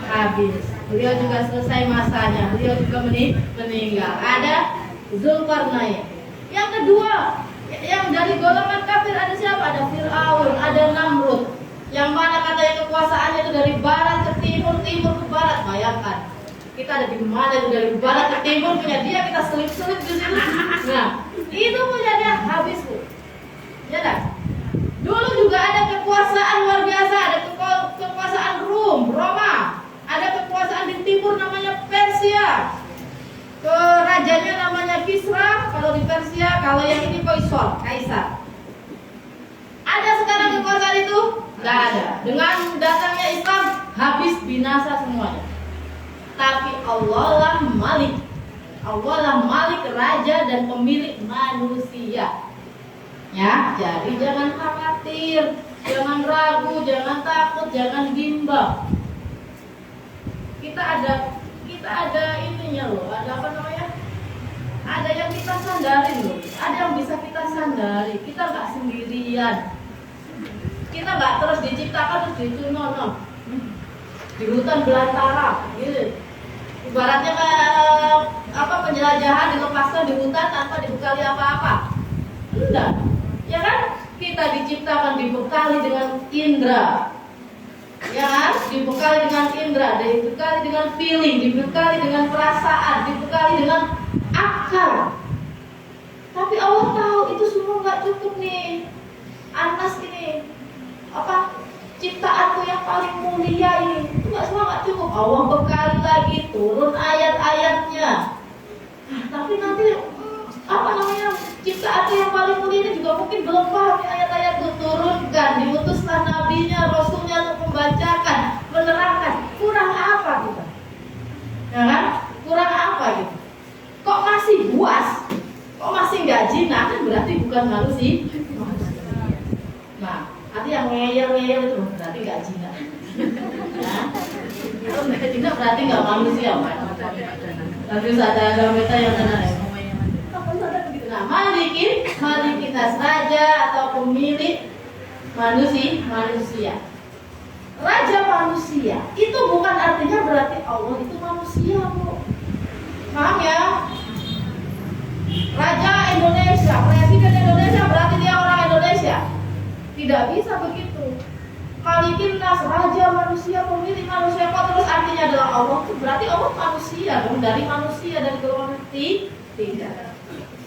habis. Beliau juga selesai masanya. Beliau juga meninggal. Ada Zulkarnain. Yang kedua, yang dari golongan kafir ada siapa? Ada Fir'aun, ada Namrud. Yang mana katanya kekuasaannya itu dari barat ke timur, timur ke barat. Bayangkan, kita ada di mana itu dari barat ke timur punya dia, kita selip-selip di situ. Nah, itu punya dia habis, Bu. Ya kan? Dulu juga ada kekuasaan luar biasa, ada kekuasaan Roma, ada kekuasaan di timur namanya Persia. Kerajanya namanya Kisra kalau di Persia, kalau yang ini Kaisar. Ada sekarang kekuasaan itu? Tidak ada. Dengan datangnya Islam habis binasa semuanya. Tapi Allah lah Malik. Allah lah Malik, raja dan pemilik manusia. Ya, jadi jangan khawatir, jangan ragu, jangan takut, jangan bimbang. Kita ada ininya loh, ada apa namanya? Ada yang kita sandarin loh, ada yang bisa kita sandari. Kita nggak sendirian. Kita nggak terus diciptakan terus dicuno di hutan belantara, gitu. Ibaratnya penjelajahan dilepaskan di hutan tanpa dibekali apa-apa. Enggak, ya kan? Kita diciptakan dibekali dengan indera. Ya kan? Dibekali dengan indera, dibekali dengan feeling, dibekali dengan perasaan, dibekali dengan akal. Tapi Allah tahu itu semua nggak cukup nih. Anas ini ciptaanku yang paling mulia ini itu nggak cukup. Allah bekali lagi, turun ayat-ayatnya. Tapi nanti ciptaanku yang paling mulia ini juga mungkin belum paham ayat-ayat itu, turunkan, diutuslah nabinya, rasulnya untuk membacakan, menerangkan. Kurang apa kita? Ya kan? Kurang apa gitu? Kok masih buas? Kok masih nggak jinak? Kan berarti bukan manusia. Nah, nanti yang ngeyel-ngeyel itu berarti nggak jinak. Nah, kalau nggak jinak berarti nggak manusia, Pak. Tapi ada meta yang benar ya. Nah, malikin raja atau pemilik manusia. Raja manusia itu bukan artinya berarti Allah itu manusia, Bu. Paham ya? Raja Indonesia, presiden Indonesia berarti dia orang Indonesia. Tidak bisa begitu. Malikin raja manusia, pemilik manusia, kok terus artinya adalah Allah? Berarti Allah manusia, dong, dari manusia, dari golongan tidak.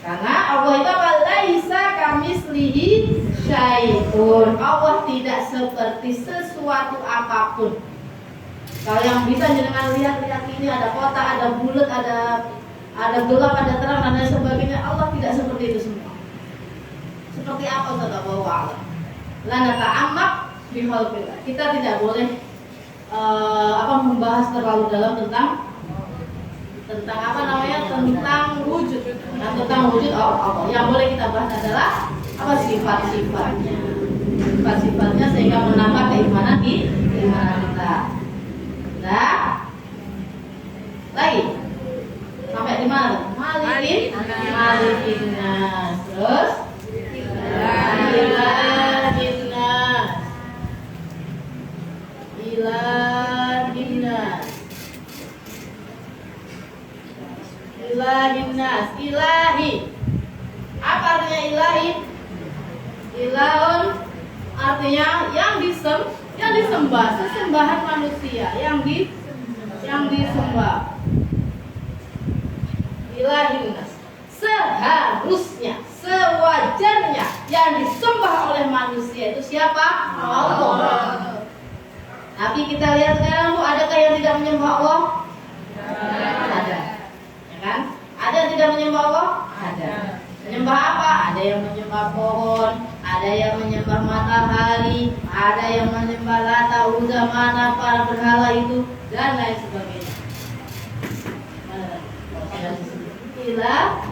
Karena Allah itu laisa kamislihi syai'un. Allah tidak seperti sesuatu apapun. Kalau yang bisa jenengan lihat ini ada kotak, ada bulat, ada gelap, ada terang dan lain sebagainya. Allah tidak seperti itu semua. Seperti apa Ustaz Abu Wa'ala? Lana ta'ammak bihalqillah. Kita tidak boleh membahas terlalu dalam tentang tentang wujud. Nah, tentang wujud Allah. Yang boleh kita bahas adalah sifat-sifatnya. Sifat-sifatnya sehingga menambah keimanan kita. Nah, lagi sampai di mana? Malikin nas. Terus ilahin nas. Ilahi. Apa artinya ilahi? Ilahun artinya yang disembah, sesembahan manusia yang disembah. Ilahin nas. Seharusnya, sewajarnya yang disembah oleh manusia itu siapa? Allah. Tapi kita lihat sekarang tuh, adakah yang tidak menyembah Allah? Ada. Ya kan? Ada yang tidak menyembah Allah? Ada. Menyembah apa? Ada yang menyembah pohon, ada yang menyembah matahari, ada yang menyembah Lata, Uzza, Manat, para berhala itu, dan lain sebagainya.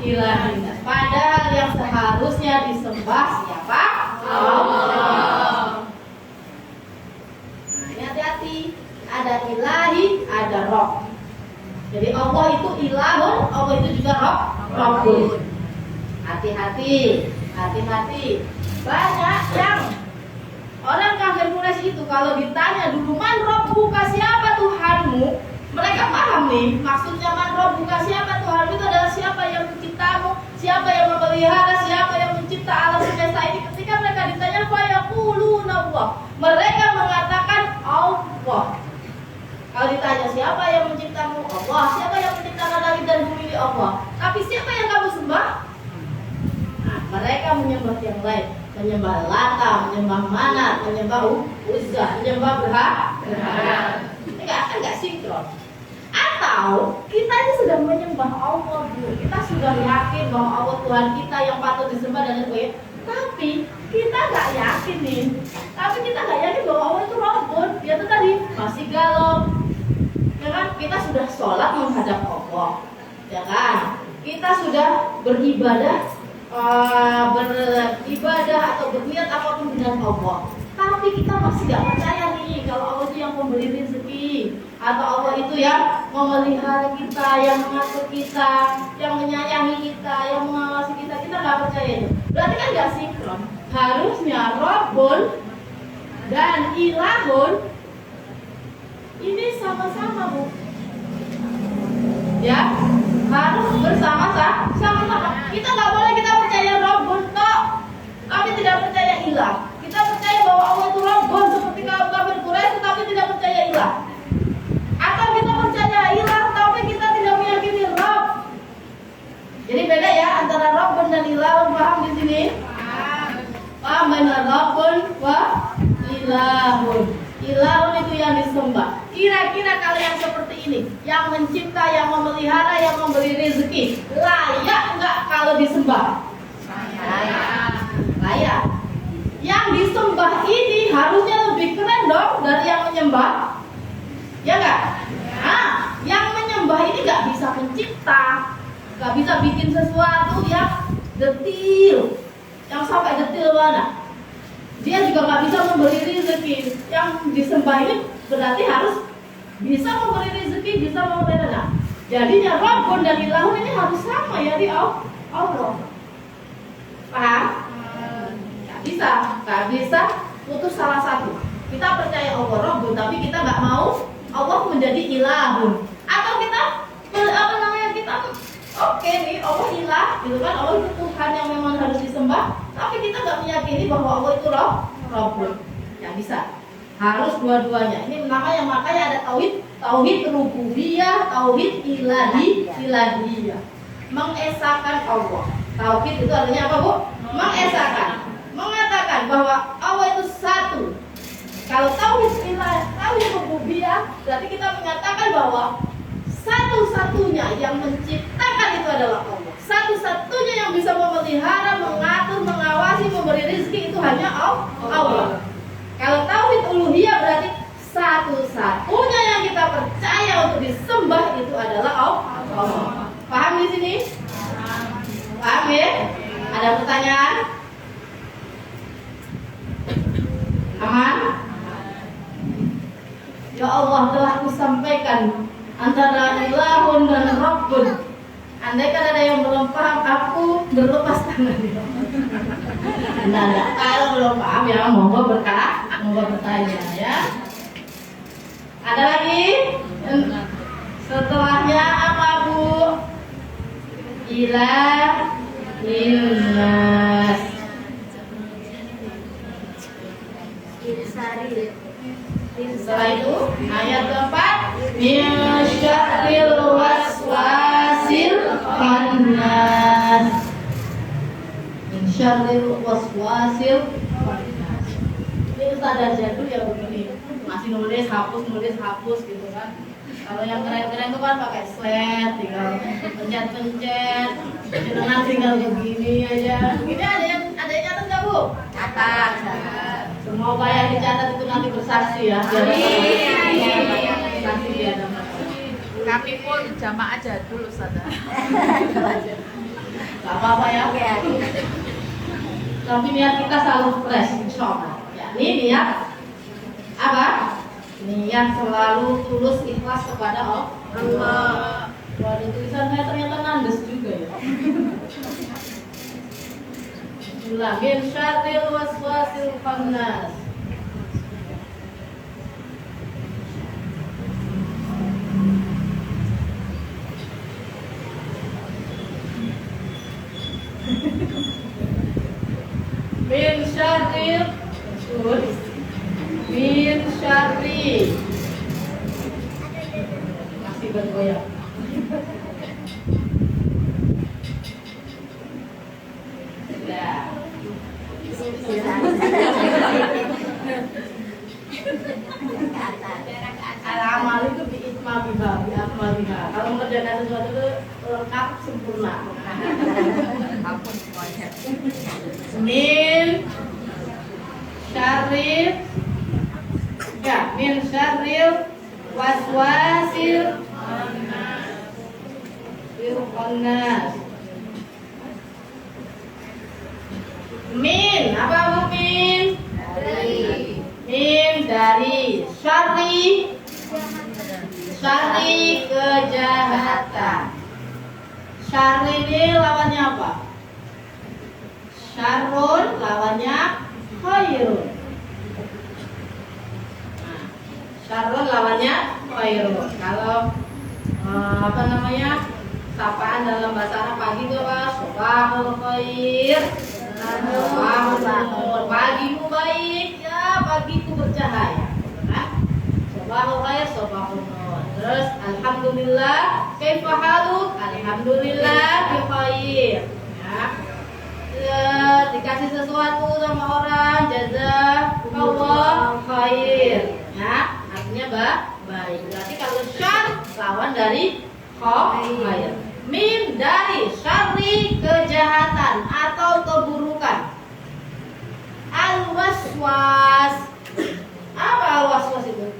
Ilahina. Padahal yang seharusnya disembah siapa? Allah. Nah, ini hati-hati. Ada ilahi, ada roh. Jadi Allah itu ilahun, Allah itu juga robbun. Hati-hati, hati-hati. Banyak yang orang kafir Quraisy itu kalau ditanya dulu, man rabbuka, siapa Tuhanmu? Mereka paham nih, maksudnya man rabbuka, siapa Tuhanmu itu adalah siapa yang menciptamu, siapa yang memelihara, siapa yang mencipta alam semesta ini. Ketika mereka ditanya fa yaquluna Allah, mereka mengatakan Allah. Kalau ditanya siapa yang menciptamu, Allah. Siapa yang menciptakan langit dan bumi ini, Allah. Tapi siapa yang kamu sembah? Nah, mereka menyembah yang lain, menyembah Lata, menyembah Manat, menyembah Uzza, menyembah berhala. Ini nggak sinkron. Atau kita ini sudah menyembah Allah dulu, kita sudah yakin bahwa Allah Tuhan kita yang patut disembah dan sebagainya. Tapi kita nggak yakin nih. Tapi kita nggak yakin bahwa Allah itu Rabbun. Dia tuh tadi masih galau. Ya kan? Kita sudah sholat menghadap Allah. Ya kan? Kita sudah beribadah atau berniat apapun dengan Allah, tapi kita masih gak percaya nih kalau Allah itu yang memberi rezeki, atau Allah itu yang memelihara kita, yang mengatur kita, yang menyayangi kita, yang mengawasi kita. Kita gak percaya itu. Berarti kan gak sinkron. Harusnya Rabbun dan Ilahun ini sama-sama, Bu. Ya, harus bersama-sama. Kita nggak boleh kita percaya Rabbun toh, tapi tidak percaya ilah. Kita percaya bahwa Allah itu Rabbun seperti kaum kafir Quraisy, tetapi tidak percaya ilah. Atau kita percaya ilah, tapi kita tidak meyakini Rabb. Jadi beda ya antara Rabbun dan Ilahun. Paham di sini? Paham benar, Rabbun wa Ilahun. Ilahun itu yang disembah. Kira-kira kalau yang seperti ini, yang mencipta, yang memelihara, yang memberi rezeki, layak nggak kalau disembah? Layak. Yang disembah ini harusnya lebih keren dong dari yang menyembah, ya nggak? Nah, yang menyembah ini nggak bisa mencipta, nggak bisa bikin sesuatu yang detil, yang sampai detil mana? Dia juga nggak bisa memberi rezeki. Yang disembah ini berarti harus bisa memberi rezeki, bisa memberi rezeki. Jadinya Rabbun dan Ilahun ini harus sama ya di Allah. Paham? Nggak bisa putus salah satu. Kita percaya Allah Rabbun, tapi kita nggak mau Allah menjadi Ilahun. Atau kita oke nih, Allah ilah, gitu kan? Allah itu Tuhan yang memang harus disembah, tapi kita nggak meyakini bahwa Allah itu Rabbun. Ya bisa. Harus dua-duanya. Ini namanya, makanya ada tauhid rububiyah, tauhid ilahiyah. Mengesahkan Allah. Tauhid itu artinya apa, Bu? Mengesahkan. Mengatakan bahwa Allah itu satu. Kalau tauhid rububiyah, berarti kita menyatakan bahwa satu-satunya yang menciptakan itu adalah Allah. Satu-satunya yang bisa memelihara, mengatur, mengawasi, memberi rezeki itu hanya Allah. Kalau tauhid uluhiyah berarti satu-satunya yang kita percaya untuk disembah itu adalah Allah. Paham di sini? Paham ya? Ada pertanyaan? Aman? Ya Allah, telah kusampaikan antara Ilahun dan Rabbun. Andaikan ada yang belum paham, aku berlepas tangan. Nah, kalau belum paham ya monggo bertanya ya. Ada lagi? Setelahnya apa, Bu? Ilahinnas. Setelah itu ayat keempat, min syarril waswasil khannas. Min syarril waswasil khannas. Ini ustadzah jadul ya begini, masih nulis hapus gitu kan. Kalau yang keren-keren tuh kan pakai slide, tinggal pencet-pencet, jenengan tinggal begini aja. Begini ada yang catat nggak Bu? Catat. Semua upaya yang dicatat itu nanti bersaksi ya. Iya. Saksi dia nama. Kami pun jamaah aja dulu Ustazah. Gak apa-apa ya. Tapi niat kita selalu fresh, insya Allah. Ya, ini niat apa? Niat selalu tulus ikhlas kepada Allah. Waduh, tulisan saya ternyata nandes juga ya. Min syarril waswasil khannas. Min syarril min syarri masih bergoyang. Al-amal itu bi'itmamiha, bi'akmaliha. Kalau mengerjakan sesuatu itu lengkap, sempurna. Ampun semuanya. Min syarril ya, min syarril waswasil khannas. Min apa Bu min? Min dari syarri kejahatan. Syarri ini lawannya apa? Syarrun lawannya khairun. Nah, syarrun lawannya khairun. Kalau apa namanya? Sapaan dalam bahasa Arab pagi itu apa? Sabahul khair. Pagimu baik ya, pagiku bercahaya. Sabahul khair, sabahul nur. Terus alhamdulillah, kaifa haluk? Alhamdulillah bi khair. Ya. Dikasih sesuatu sama orang, jazakallah khair. Ya, artinya baik. Berarti kalau syarr lawan dari khair. Min dari syarri kejahatan atau keburukan. Al-waswas. Apa al-waswas itu?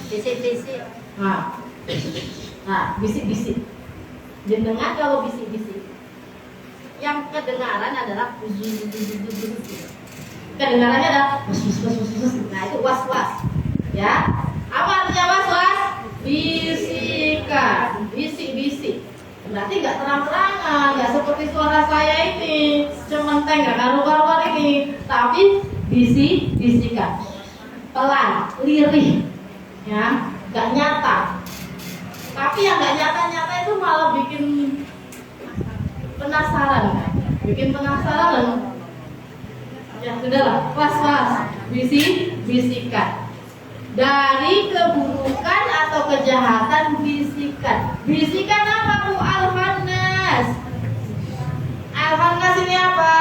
Bisik-bisik. Nah, bisik-bisik. Jenengan kalau bisik-bisik, yang kedengaran adalah kedengarannya adalah nah itu was-was. Ya. Apa artinya was-was? Bisikan, bisik-bisik. Berarti nggak terang-terangan, nggak seperti suara saya ini, cementeng nggak karu-karuan ini, tapi bisikan, pelan, lirih, ya, nggak nyata. Tapi yang nggak nyata-nyata itu malah bikin penasaran, kan? Ya sudahlah, was-was, bisikan. Dari keburukan atau kejahatan bisikan. Bisikan apa Bu? Al-khannas. Al-khannas ini apa?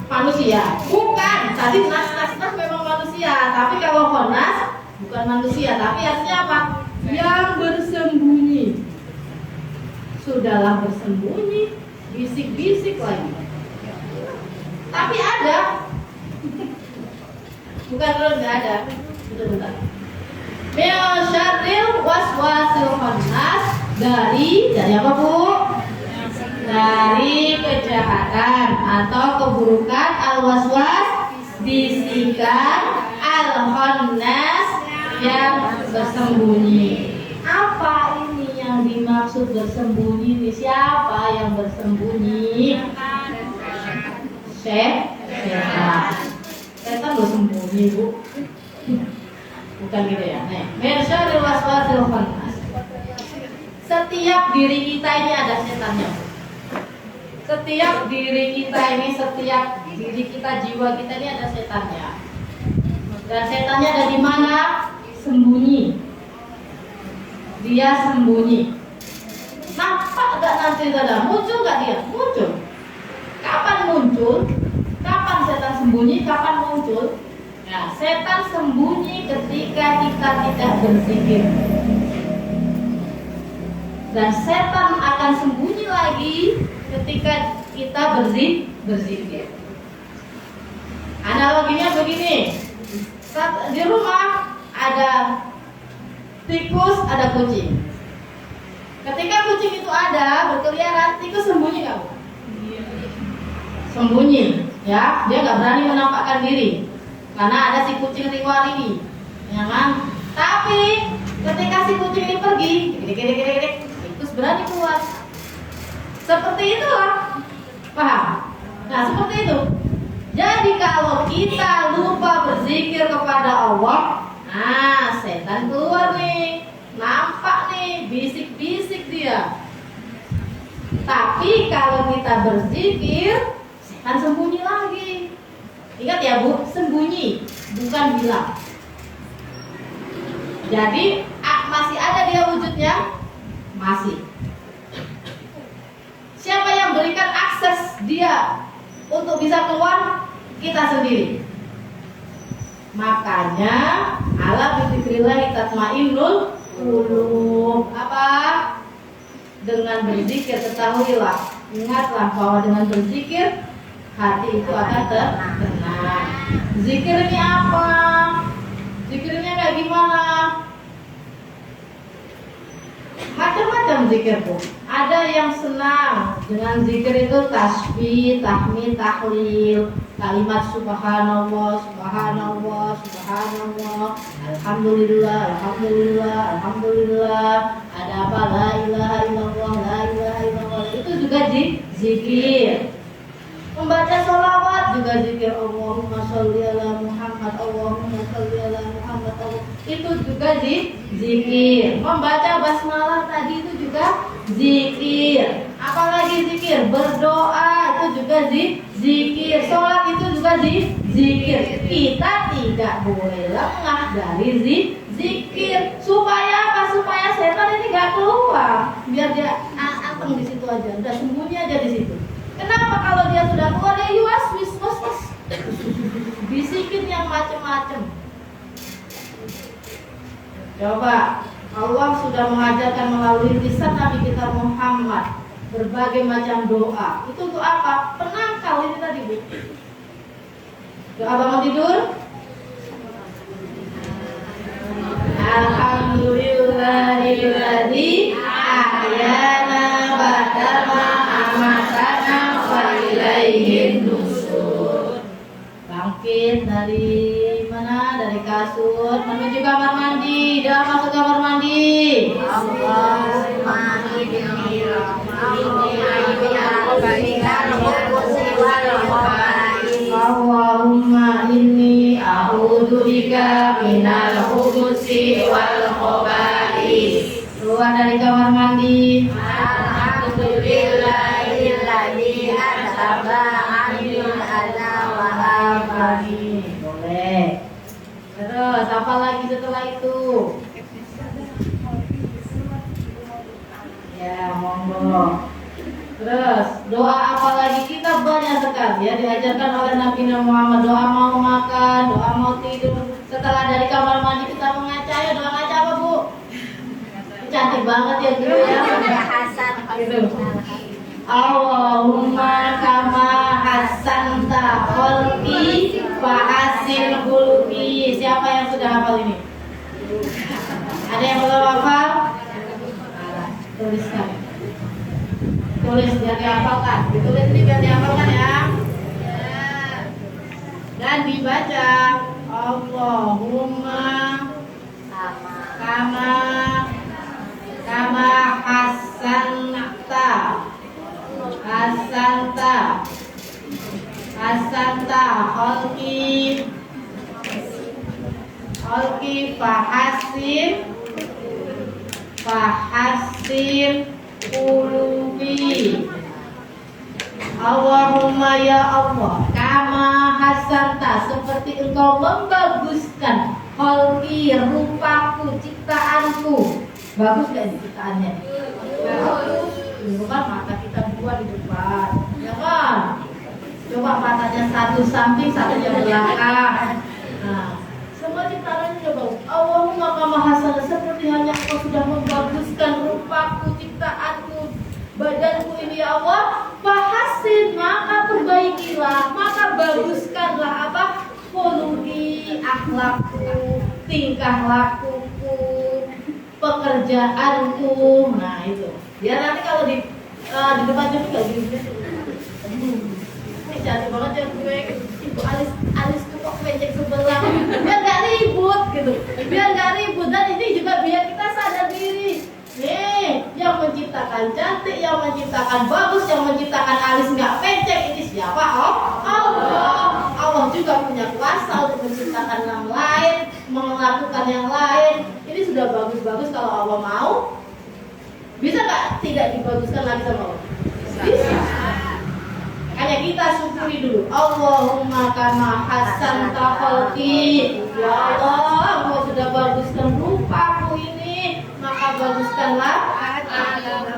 Manusia? Bukan. Tadi nas memang manusia. Tapi kalau khannas bukan manusia. Tapi artinya apa? Yang bersembunyi. Sudahlah bersembunyi, bisik-bisik lagi. Tapi ada. Bukan kalau nggak ada. Bentar. Min syarril waswasil khannas, dari apa Bu? Dari kejahatan atau keburukan al-waswas, bisikan al-khannas yang bersembunyi. Apa ini yang dimaksud bersembunyi? Ini siapa yang bersembunyi? Setan. Setan bersembunyi Bu. Bukan gitu ya. Min syarril waswasil khannas. Setiap diri kita ini ada setannya. Setiap diri kita ini, setiap diri kita, jiwa kita ini ada setannya. Dan setannya ada di mana? Sembunyi. Dia sembunyi. Nampak gak nanti saudara? Muncul gak dia? Muncul. Kapan muncul? Kapan setan sembunyi? Kapan muncul? Nah, setan sembunyi ketika kita tidak berzikir. Dan setan akan sembunyi lagi ketika kita berzikir. Analoginya begini. Di rumah ada tikus, ada kucing. Ketika kucing itu ada berkeliaran, tikus sembunyi nggak? Sembunyi, ya. Dia nggak berani menampakkan diri karena ada si kucing riwar ini, ya kan? Tapi ketika si kucing ini pergi, tikus berani keluar. Seperti itulah, paham? Nah, seperti itu. Jadi kalau kita lupa berzikir kepada Allah, nah setan keluar nih, nampak nih, bisik-bisik dia. Tapi kalau kita berzikir, setan sembunyi lagi. Ingat ya Bu, sembunyi, bukan bilang. Jadi masih ada dia wujudnya, masih. Siapa yang berikan akses dia untuk bisa keluar? Kita sendiri. Makanya ala bizikrillah tatmainnul qulub. Apa? Dengan berzikir ketahuilah, ingatlah bahwa dengan berzikir hati itu akan tenang. Zikir ini apa? Zikirnya kayak gimana? Macam-macam zikir Bu. Ada yang senang dengan zikir itu tasbih, tahmid, tahlil, kalimat subhanallah, subhanallah, subhanallah, alhamdulillah, alhamdulillah, alhamdulillah. Ada apa? La ilaha illallah, la ilaha illallah. Itu juga zikir. Membaca sholawat juga zikir. Allahumma sholli ala Muhammad, Allahumma sholli ala Muhammad, itu juga zikir. Membaca basmalah tadi itu juga zikir. Apalagi zikir, berdoa itu juga zikir. Sholat itu juga zikir. Kita tidak boleh lengah dari zikir. Supaya apa? Supaya setan ini gak keluar. Biar dia anteng di situ aja. Udah sembunyi aja di situ. Kenapa kalau dia sudah keluar dia was. Bisikin yang macam-macam. Coba Allah sudah mengajarkan melalui lisan Nabi kita Muhammad berbagai macam doa. Itu untuk apa? Penangkal ini tadi Bu. Doa bangun tidur. Alhamdulillahilladzi ahyana ba'dama amatana wa ilaihin nusyur. Bangkit dari mana? Dari kasur menuju kamar mandi. Doa masuk kamar mandi. Allahumma inni a'udzubika minal khubuthi wal khaba'ith. Keluar dari kamar mandi. Alhamdulillahilladzi adzhaba 'anil adza wa afani. Boleh. Terus apa lagi setelah itu? Ya, monggo. Terus doa apa lagi? Kita banyak sekali ya diajarkan oleh Nabi Muhammad. Doa mau makan, doa mau tidur. Setelah dari kamar mandi kita mengaca, ya doa ngaca apa Bu? Cantik banget ya gitu ya. Hasan Gitu. Allahumma kama hasanta khalqi fa hasin khuluqi. Siapa yang sudah hafal ini? Ada yang belum hafal? Tuliskan. Tulis biar dihafalkan. Ditulis ini biar dihafalkan ya. Dan dibaca. Allahumma kama hasanta khalqi fahasin qulubi. Allahumma ya Allah, kama hasanta, seperti engkau membaguskan khalqi, rupaku, ciptaanku. Bagus gak nih ciptaannya? Bagus. Bukan mata kita dua di depan, ya kan? Coba matanya satu samping, satu di belakang. Nah, akhlakku, tingkah lakuku, pekerjaanku. Nah itu. Biar nanti kalau di depan juga nggak gini. Ini cantik banget ya gue. Ibu alis tuh kok becek sebelah. Biar nggak ribut gitu. Biar nggak ribut, dan ini juga biar kita sadar diri. Nih, yang menciptakan cantik, yang menciptakan bagus, yang menciptakan alis nggak becek, ini siapa? Oh, Allah. Allah juga punya kuasa untuk menciptakan yang lain, melakukan yang lain. Ini sudah bagus-bagus kalau Allah mau. Bisa nggak tidak dibaguskan lagi sama Allah? Bisa. Makanya kita syukuri dulu. Allahumma kama hasanta khalqi. Ya Allah, Engkau sudah baguskan rupaku ini, maka baguskanlah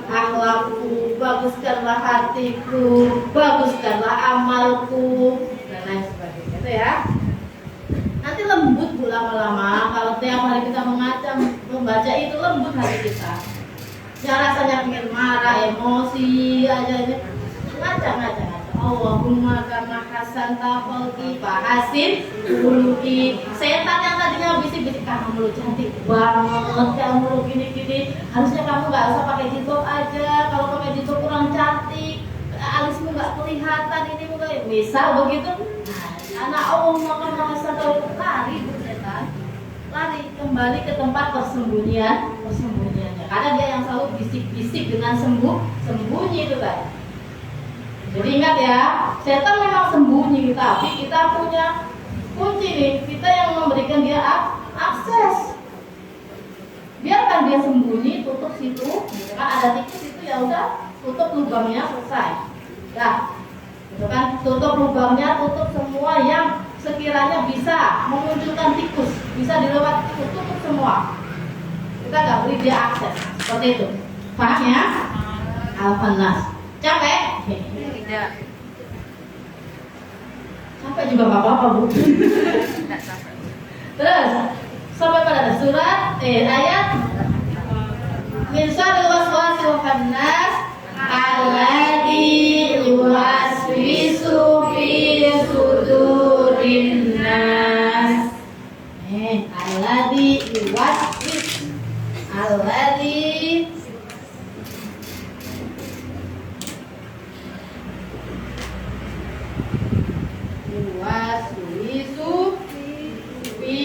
akhlakku, baguskanlah hatiku, baguskanlah amalku, dan lain sebagainya. Itu ya. Nanti lembut bu lama-lama. Kalau tiap hari kita membaca itu lembut hati kita. Yang rasanya pengen marah, emosi aja ini. Ngaca. Allahumma kama hasanta khalqi fahasin khuluqi. Setan yang tadinya bisik-bisik, kamu lu cantik banget, kamu lu gini-gini, harusnya kamu nggak usah pakai jilbab aja, kalau pakai jilbab kurang cantik, alismu nggak kelihatan, ini enggak, misal begitu. Nah, anak Allahumma kama hasanta khalqi, lari setan, lari kembali ke tempat persembunyiannya, karena dia yang selalu bisik-bisik dengan sembunyi itu tadi. Jadi ingat ya, setan memang sembunyi, tapi kita punya kunci nih, kita yang memberikan dia akses. Biarkan dia sembunyi, tutup situ, gitu kan, ada tikus itu ya udah, tutup lubangnya, selesai. Dah, gitu kan, tutup lubangnya, tutup semua yang sekiranya bisa memunculkan tikus, bisa dilewat tikus, tutup semua. Kita nggak beri dia akses, seperti itu. Paham ya? Al-Fanas. Capek? Tidak. Sampai juga nggak apa-apa bu. Tidak sampai. Terus sampai pada surat ayat min syarril waswasil khannas alladzi yuwaswisu fi sudurin nas. Alladzi yuwaswis, alladzi waswisu fi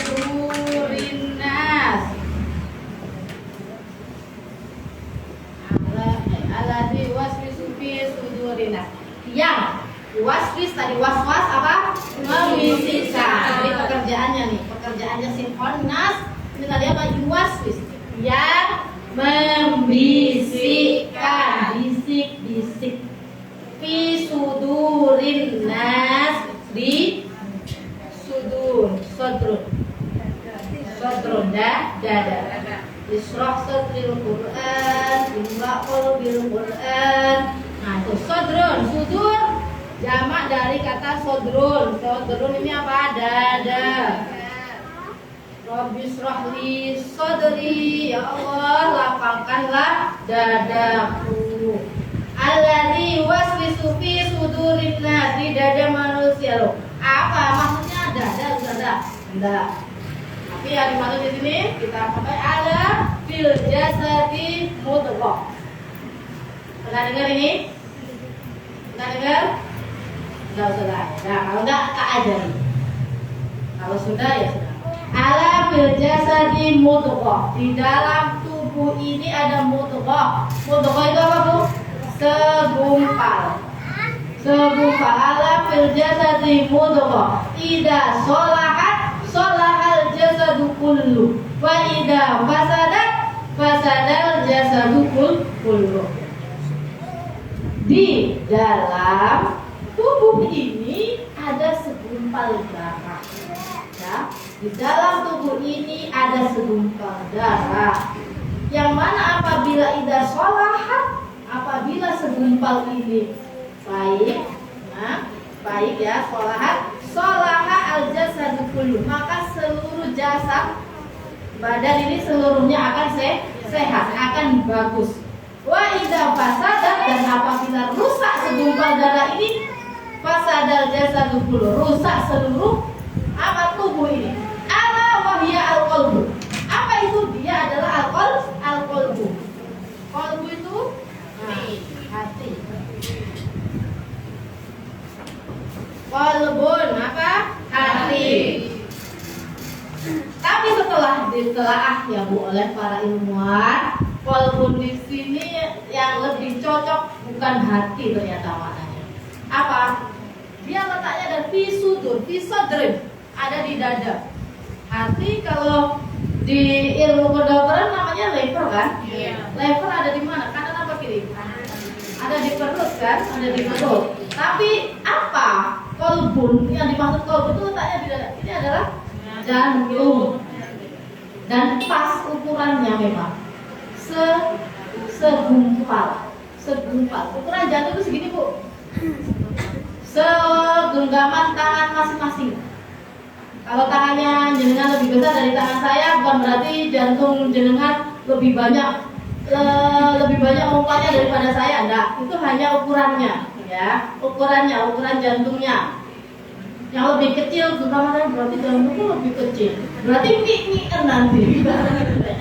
sudurin nas. Alladzi waswisu fi sudurin nas. Yang waswis tadi waswas apa? Membisikkan. Ini pekerjaannya nih, pekerjaannya sinfonas. Ini tadi apa? Waswis. Yang membisikkan, bisik-bisik. Fi sudurin nas, di sudur, sodrun dada. Isroh sodril Quran, imra'ul bil Quran. Nah itu sodrun, sudur jamak dari kata sodrun. Sodrun ini apa? Dada. Rabbi srohli sodri, ya Allah lapangkanlah dadaku. Alladzi waswisu fi sudurin nas, di dada manusia loh. Apa maksudnya dada? Enggak. Tapi yang dimaksud di sini kita pakai ada fil jasadi mudghah. Pernah dengar ini? Pernah dengar? Enggak usah. Nah, kalau enggak tak ajari. Kalau sudah ya sudah. Ala fil jasadi mudghah. Di dalam tubuh ini ada mudghah. Mudghah itu apa, Bu? Segumpal ala fil jasadi mudghah idza solahal jasadu kullu wa idza fasadal jasadu kullu. Di dalam tubuh ini ada segumpal darah ya. Di dalam tubuh ini ada segumpal darah yang mana apabila idza solahat, apabila segumpal ini baik, nah, baik ya, solaha al jasadu kullu, maka seluruh jasad badan ini seluruhnya akan sehat, akan bagus. Wa idza fasadat, dan apabila rusak segumpal darah ini, fasadal jasadu kullu, rusak seluruh Apa tubuh ini? Ala wahya al-qalbu. Apa itu? Dia adalah al-qalbu. Qalbu itu hati. Qalbun apa? Hati. Tapi setelah ditelaah ya Bu oleh para ilmuwan, qalbun di sini yang lebih cocok bukan hati ternyata maknanya. Apa? Dia letaknya ada fi sudur, fi sadrin, ada di dada. Hati kalau di ilmu kedokteran namanya lever kan? Iya. Lever ada di mana? Kanan apa kiri? Ada di perut kan? Ada di perut. Tapi apa? Kolbun yang dimaksud kolbun itu letaknya di dada. Ini adalah jantung. Dan pas ukurannya memang segumpal. Ukuran jantung itu segini Bu. Segenggaman tangan masing-masing. Kalau tangannya jenengan lebih besar dari tangan saya, bukan berarti jantung jenengan lebih banyak umpanya daripada saya, enggak. Itu hanya ukurannya, ya. Ukuran jantungnya. Yang lebih kecil genggamannya berarti jantungnya lebih kecil. Berarti mie nanti.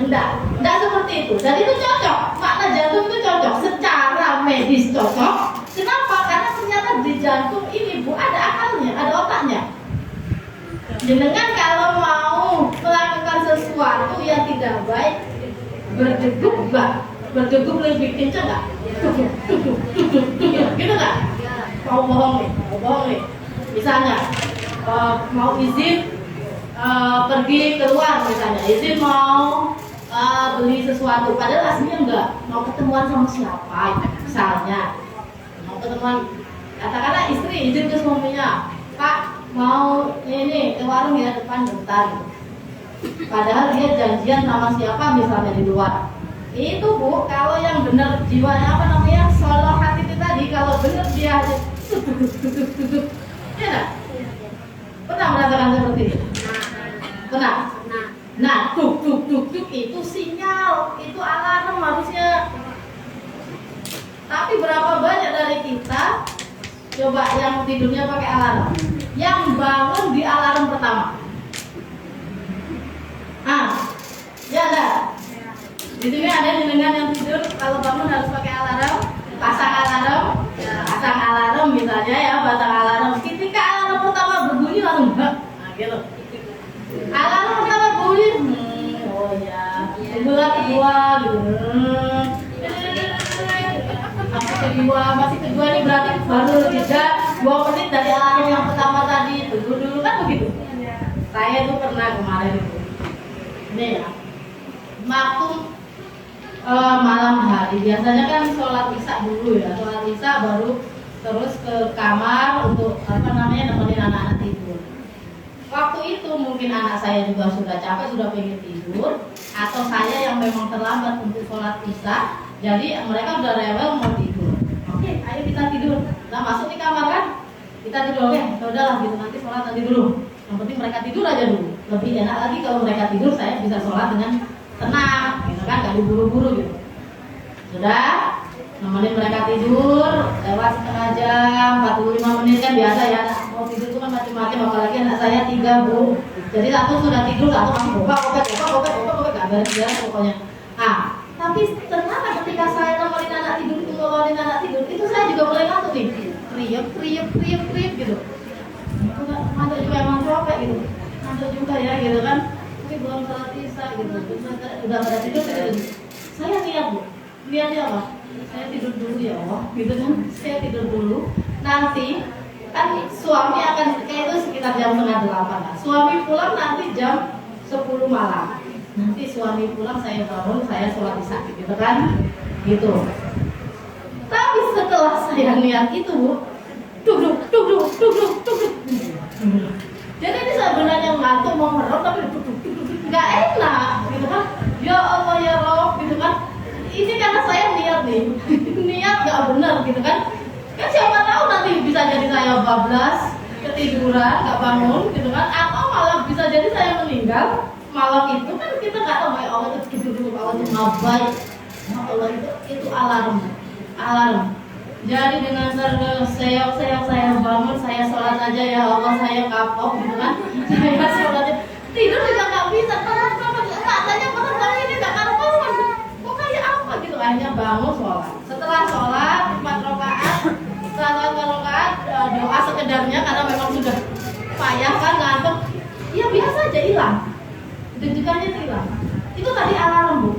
Enggak seperti itu. Dan itu cocok. Makna jantung itu cocok secara medis cocok. Kenapa? Karena ternyata di jantung ini Bu ada akalnya, ada otaknya. Jenengan kalau mau melakukan sesuatu yang tidak baik, berdegup enggak? Berdegup lebih kencang enggak? Gitu enggak? Mau bohong nih. Misalnya mau izin pergi keluar misalnya, izin mau beli sesuatu, padahal aslinya enggak, mau ketemuan sama siapa misalnya, mau ketemuan, katakanlah istri izin ke suaminya, Pak mau ini ke warung ya depan bentar, padahal dia janjian sama siapa misalnya di luar. Itu Bu, kalau yang benar jiwanya apa namanya, solo hati itu tadi, kalau benar dia duduk, ya enggak? Pernah merasakan seperti itu? Pernah? Nah, tuk itu sinyal, itu alarm harusnya. Tapi berapa banyak dari kita coba yang tidurnya pakai alarm, yang bangun di alarm pertama? Ya ada. Di sini ada jenengan yang tidur kalau bangun harus pakai alarm, pasang alarm misalnya ya, pasang alarm. Ketika alarm pertama berbunyi langsung gitu. Alarm pertama bunyi, oh ya, bulan kedua gitu. Masih kedua ini berarti baru jeda 2 menit dari alarm yang pertama tadi. Dulu kan begitu. Saya tuh pernah kemarin itu. Ini ya, waktu malam hari biasanya kan sholat isya dulu ya, sholat isya baru terus ke kamar untuk nemenin anak-anak tidur. Waktu itu mungkin anak saya juga sudah capek, sudah pengen tidur, atau saya yang memang terlambat untuk sholat isya, jadi mereka udah rewel mau tidur. Oke, ayo kita tidur. Nah masuk di kamar kan, kita tidur. Oke, udahlah gitu, nanti sholat nanti dulu. Yang penting mereka tidur aja dulu. Lebih enak lagi kalau mereka tidur, saya bisa sholat dengan tenang, gitu kan, gak diburu-buru gitu. Sudah, nemenin mereka tidur, lewat setengah jam, 45 menit kan biasa ya. Mau tidur itu kan macam-macam, apalagi anak saya 3 Bu. Jadi satu sudah tidur, satu masih boba, gak beres-beres pokoknya. Tapi ternyata ketika saya nemenin anak tidur itu saya juga mulai ngantuk nih, kriep gitu. Ngantuk juga emang capek gitu, ngantuk juga ya gitu kan. Tapi belum sholat isya gitu, udah pada tidur gitu. Saya niat Bu, niatnya apa? Saya tidur dulu ya Allah, gitu kan. Saya tidur dulu, nanti kan suami akan kayak itu sekitar jam 7:30 lah. Suami pulang nanti jam 10 malam. Nanti suami pulang, saya bangun, saya sholat isya gitu kan, gitu. Tapi setelah saya niat itu Bu, duduk. Jadi ini sebenarnya ngantuk mau merem tapi duduk, nggak enak gitu kan. Ya Allah ya Rob gitu kan. Ini karena saya niat nih, niat nggak benar gitu kan. Kan siapa tahu nanti bisa jadi saya bablas, ketiduran, nggak bangun gitu kan. Atau malah bisa jadi saya meninggal malam itu kan, kita nggak tahu. Ya Allah itu tidur dulu, Allah itu ngabai. Ya Allah itu alarm. Jadi dengan terseok-seok saya bangun, saya sholat aja ya Allah, saya kapok gitu kan. Saya sholat tidur juga nggak bisa, kenapa matanya merem tapi ini nggak karuan. Kok kayak apa gitu, akhirnya bangun sholat. Setelah sholat 4 rakaat, setelah 4 rakaat doa sekedarnya karena memang sudah payah kan ngantuk. Ya biasa aja hilang, deg-degannya itu hilang. Itu tadi alarm Bu.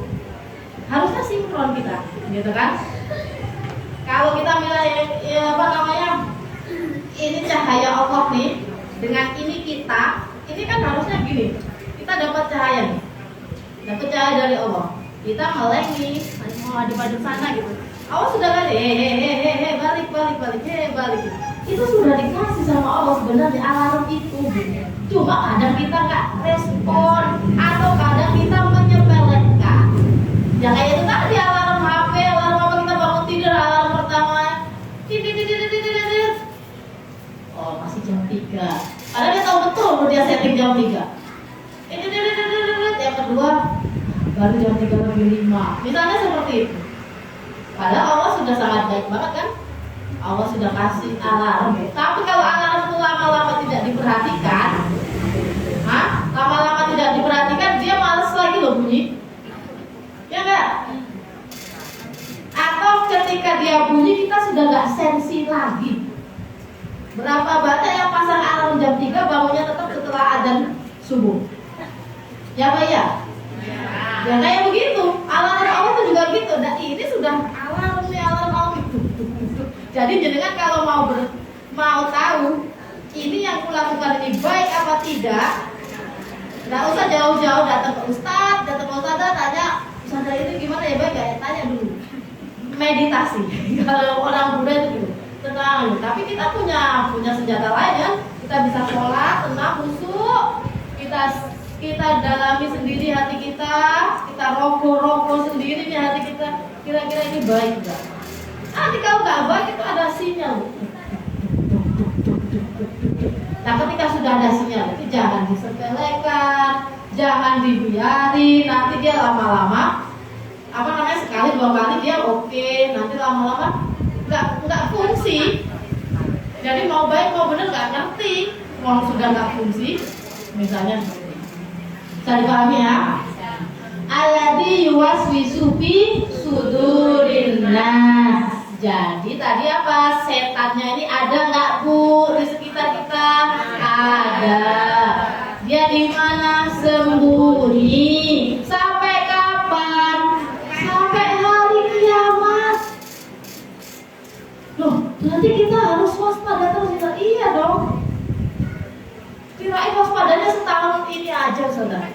Harusnya sinkron kita, gitu kan? Kalau kita milih apa namanya, ini cahaya Allah nih, dengan ini kita, ini kan harusnya gini, kita dapat cahaya nih, dapat cahaya dari Allah. Kita melek nih, mau di sana gitu. Allah sudah kan, balik, balik. Itu sudah dikasih sama Allah sebenarnya alarm itu. Cuma kadang kita nggak respon atau kadang kita menyepelekan. Ya kayak itu tadi alarm HP, alarm apa kita bangun tidur, alarm pertama titit. Oh masih jam 3. Padahal dia tahu betul kalau dia setting jam 3. Yang kedua baru jam 3:05. Misalnya seperti itu. Padahal Allah sudah sangat baik banget kan? Allah sudah kasih alarm. Tapi kalau alarm itu lama-lama tidak diperhatikan, lama-lama tidak diperhatikan, dia males lagi loh bunyi. Ya enggak? Atau ketika dia bunyi kita sudah nggak sensi lagi. Berapa banyak yang pasang alarm jam 3 bangunnya tetap setelah adzan subuh. Ya Pak ya? Ya kayak begitu. Alarm Allah itu juga gitu. Dan ini sudah alarm itu. Jadi jenengan kalau mau tahu ini yang kulakukan ini baik apa tidak, nggak usah jauh-jauh datang ke ustadz, tanya Sandra itu gimana ya baik ya, tanya dulu. Meditasi. Kalau orang Buddha itu gitu, tenang. Tapi kita punya senjata lain ya. Kita bisa sholat, tenang, khusyuk. Kita dalami sendiri hati kita roko sendiri nih hati kita. Kira-kira ini baik nggak? Nanti kalau nggak baik itu ada sinyal. Nah ketika sudah ada sinyal itu jangan disepelekan, jangan dibiarin. Nanti dia lama-lama sekali 2 kali dia oke, nanti lama-lama nggak fungsi. Jadi mau baik mau benar nggak ngerti, mau sudah nggak fungsi. Misalnya seperti ini. Bisa dipahami ya? Alladzi yuwaswisu fi sudurin nas. Jadi tadi apa? Setannya ini ada nggak Bu di sekitar kita? Ada. Dia di mana? Sembunyi. Sampai kapan? Sampai hari kiamat. Loh, berarti kita harus waspada terus. Iya dong. Kirain waspadanya setahun ini aja saudara.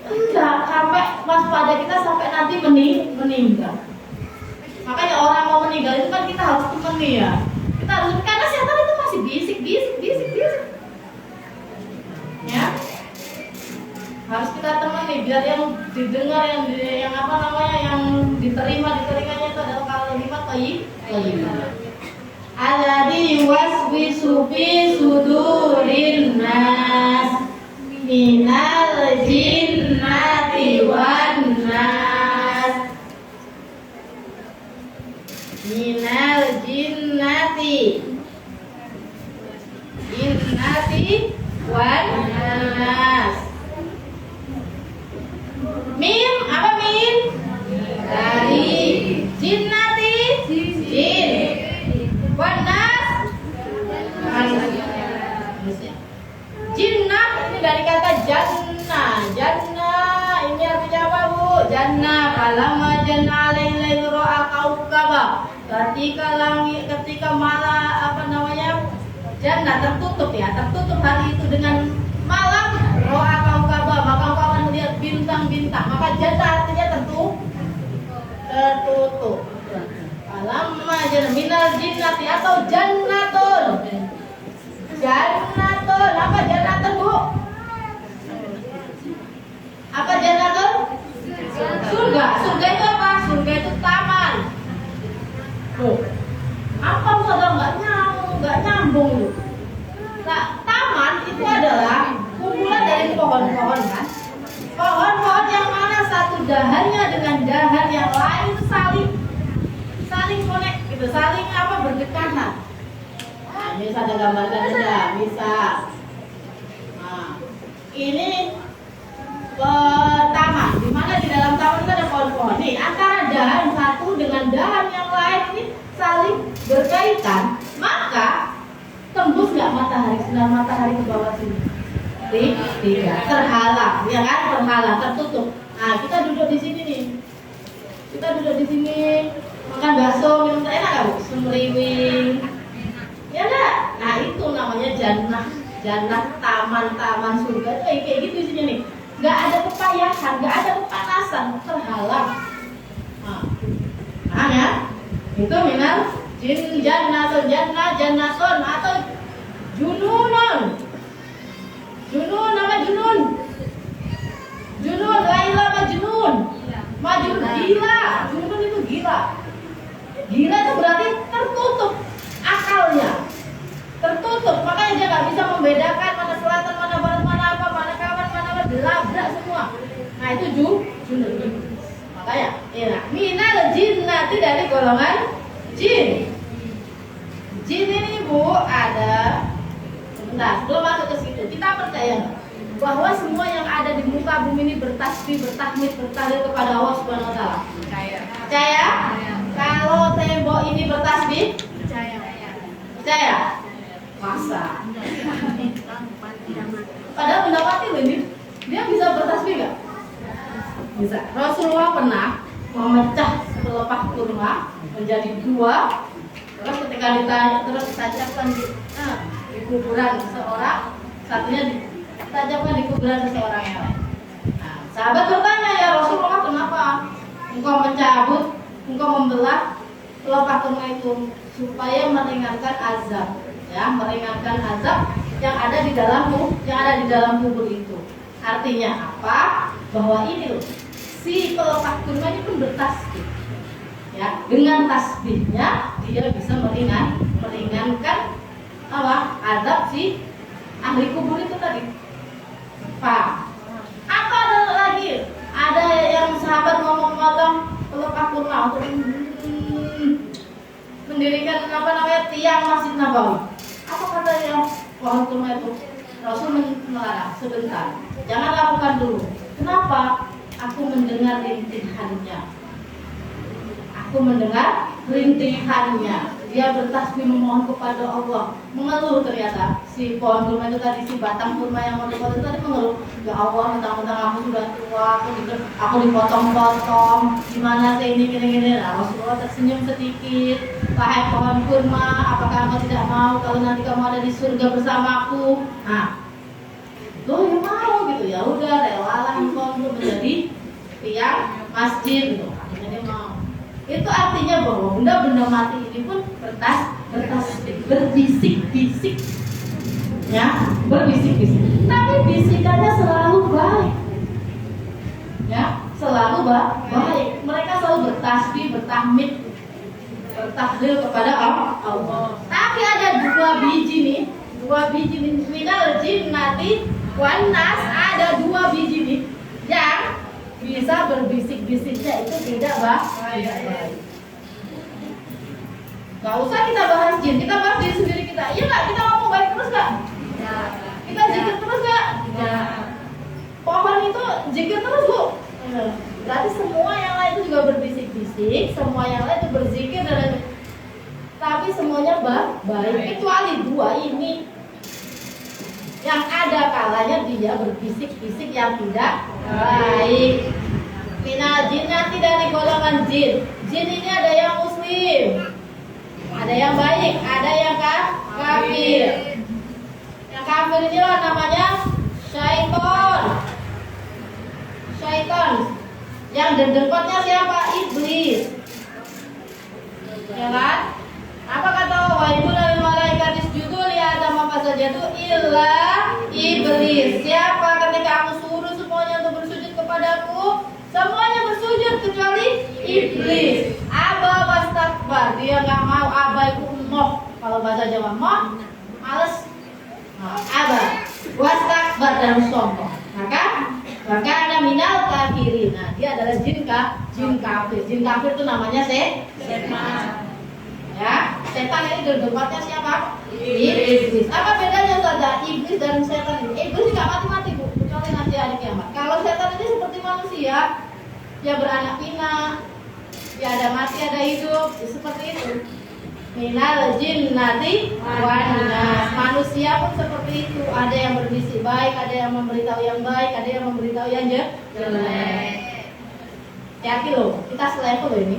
Enggak, sampai waspada kita sampai nanti meninggal. Makanya orang mau meninggal itu kan kita harus temani ya. Kita harus, karena setan itu masih bisik. Ya. Harus kita temani biar yang didengar yang diterima di telinganya itu adalah kalimat thayyibah. Alladzi yuwaswisu fi sudurin nas minal jinnati wan nas. Minal jinnati wan nas. Mim apa mim? Dari jinnati jin. Wan nas manusia. Jinnah ini dari kata jannah. Jannah ini artinya apa Bu? Jannah falamma janna alaihi ra'a kaukaba. Ketika malam jannah tertutup hari itu dengan malam ro'a kaukaba, maka engkau akan melihat bintang-bintang. Maka jannah artinya tertutup. Falamma janna minal jinnati atau jannatul. Jannatul, apa jannatul Bu? Apa jannatul? Surga. Surga itu apa? Surga itu taman. Tuh. Apa saudara nggak nyambung lu? Nah, taman itu adalah kumpulan dari pohon-pohon kan? Pohon-pohon yang mana satu dahannya dengan dahan yang lain saling connect gitu. Itu saling apa berdekatan. Nah, ini saya gambarkan aja, bisa. Nah, ini taman, di mana di dalam taman itu ada pohon-pohon. Nih, antara dahan satu dengan dahan yang lain ini saling berkaitan, maka tembus nggak matahari, sinar matahari ke bawah sini? Tidak, terhalang, ya kan? Terhalang, tertutup. Nah, kita duduk di sini nih. Kita duduk di sini makan bakso, minum teh, enak nggak Bu? Semeriwing. Ya enggak? Nah, itu namanya jannah, jannah, taman surga itu kayak gitu isinya nih. Nggak ada kepayahan, nggak ada kepanasan, terhalang. Nah ya, itu minal jin jannaton atau jununun. Junun nama junun. Junun Laila majnun. Majnun gila. Junun itu gila. Gila itu berarti tertutup akalnya. Tertutup, makanya dia nggak bisa membedakan mana selatan, mana barat, mana apa, mana kawan, mana apa, delabrak semua. Nah itu junun. Makanya, ya, minal jinnati dari golongan jin. Jin ini Bu ada. Sebentar, belum masuk ke situ. Kita percaya bahwa semua yang ada di muka bumi ini bertasbih, bertahmid, bertahlil kepada Allah Subhanahu Wa Taala. Percaya? Kalau tembok ini bertasbih? Percaya? Masa? Padahal mendapati loh ini, dia bisa bertasbih nggak? Bisa. Rasulullah pernah memecah pelepah kurma menjadi dua. Terus ketika ditanya, terus ditajamkan di kuburan seseorang, satunya ditajamkan di kuburan seseorang yang lain. Nah, sahabat bertanya, ya Rasulullah, kenapa engkau mencabut, engkau membelah pelepah kurma itu supaya meringankan azab, ya, meringankan azab yang ada di dalam kubur itu. Artinya apa? Bahwa ini loh, si pelepah kurma ini pun bertasbih. Ya, dengan tasbihnya dia bisa meringankan apa? Azab si ahli kubur itu tadi. Pak, apa ada lagi? Ada yang sahabat ngomong-ngomong pelepah kurma untuk mendirikan tiang Masjid Nabawi. Apa kata yang pohon kurma itu? Rasul melarang, sebentar, jangan lakukan dulu. Kenapa? Aku mendengar rintihannya. Dia bertasbih memohon kepada Allah, mengeluh ternyata si pohon kurma itu tadi, si batang kurma yang mau dipotong tadi mengeluh, ya Allah, mentang-mentang aku sudah tua, aku dipotong-potong, gimana sih ini gini-gini. Nah, Rasulullah tersenyum sedikit, wahai pohon kurma, apakah kamu tidak mau kalau nanti kamu ada di surga bersamaku? Nah, loh ya mau gitu, ya udah relalah engkau untuk menjadi tiang masjid gitu. Akhirnya dia mau. Itu artinya bahwa benda-benda mati ini pun berbisik-bisik, ya, berbisik-bisik. Tapi bisikannya selalu baik, ya, selalu baik. Mereka selalu bertasbih, bertahmid, bertahlil kepada Allah. Tapi ada dua biji nih, minal jinnati wan nas, ada dua biji nih yang bisa berbisik-bisiknya itu tidak baik. Gak usah kita bahas jin, kita bahas diri sendiri kita. Iya nggak? Kita ngomong baik terus nggak? Kita zikir terus nggak? Pohon itu zikir terus Bu. Berarti semua yang lain itu juga berbisik-bisik, semua yang lain itu berzikir dan tapi semuanya baik kecuali dua ini yang ada kalanya dia berbisik-bisik yang tidak baik. Minal jinnati dari golongan jin. Jin ini ada yang muslim, ada yang baik, ada yang kafir. Yang kafir inilah namanya syaiton. Yang dendengkotnya siapa? Iblis. Ya kan? Apa kata Allah? Wa ibu nabi malaikat isjudu li Adam fasajadu illa iblis. Siapa ketika aku suruh semuanya untuk bersujud kepadaku, semuanya bersujud kecuali iblis. Aba wastakbar, dia nggak mau. Aba itu moh, kalau bahasa Jawa moh, males. Aba wastakbar dan sombong. Maka ada minal kafirin. Nah, dia adalah jin kafir. Jin kafir itu namanya setan. Setan ini gergopatnya siapa? Iblis. Apa bedanya saja iblis dan setan ini? Iblis nggak mati-mati bu, kecuali nanti hari kiamat. Kalau setan ini seperti manusia, ya beranak pinak, ya ada mati ada hidup, ya seperti itu. Minal jinnati wan nas. Manusia pun seperti itu. Ada yang berbisik baik, ada yang memberitahu yang baik, ada yang memberitahu yang jelek. Hati loh, kita selevel loh ini.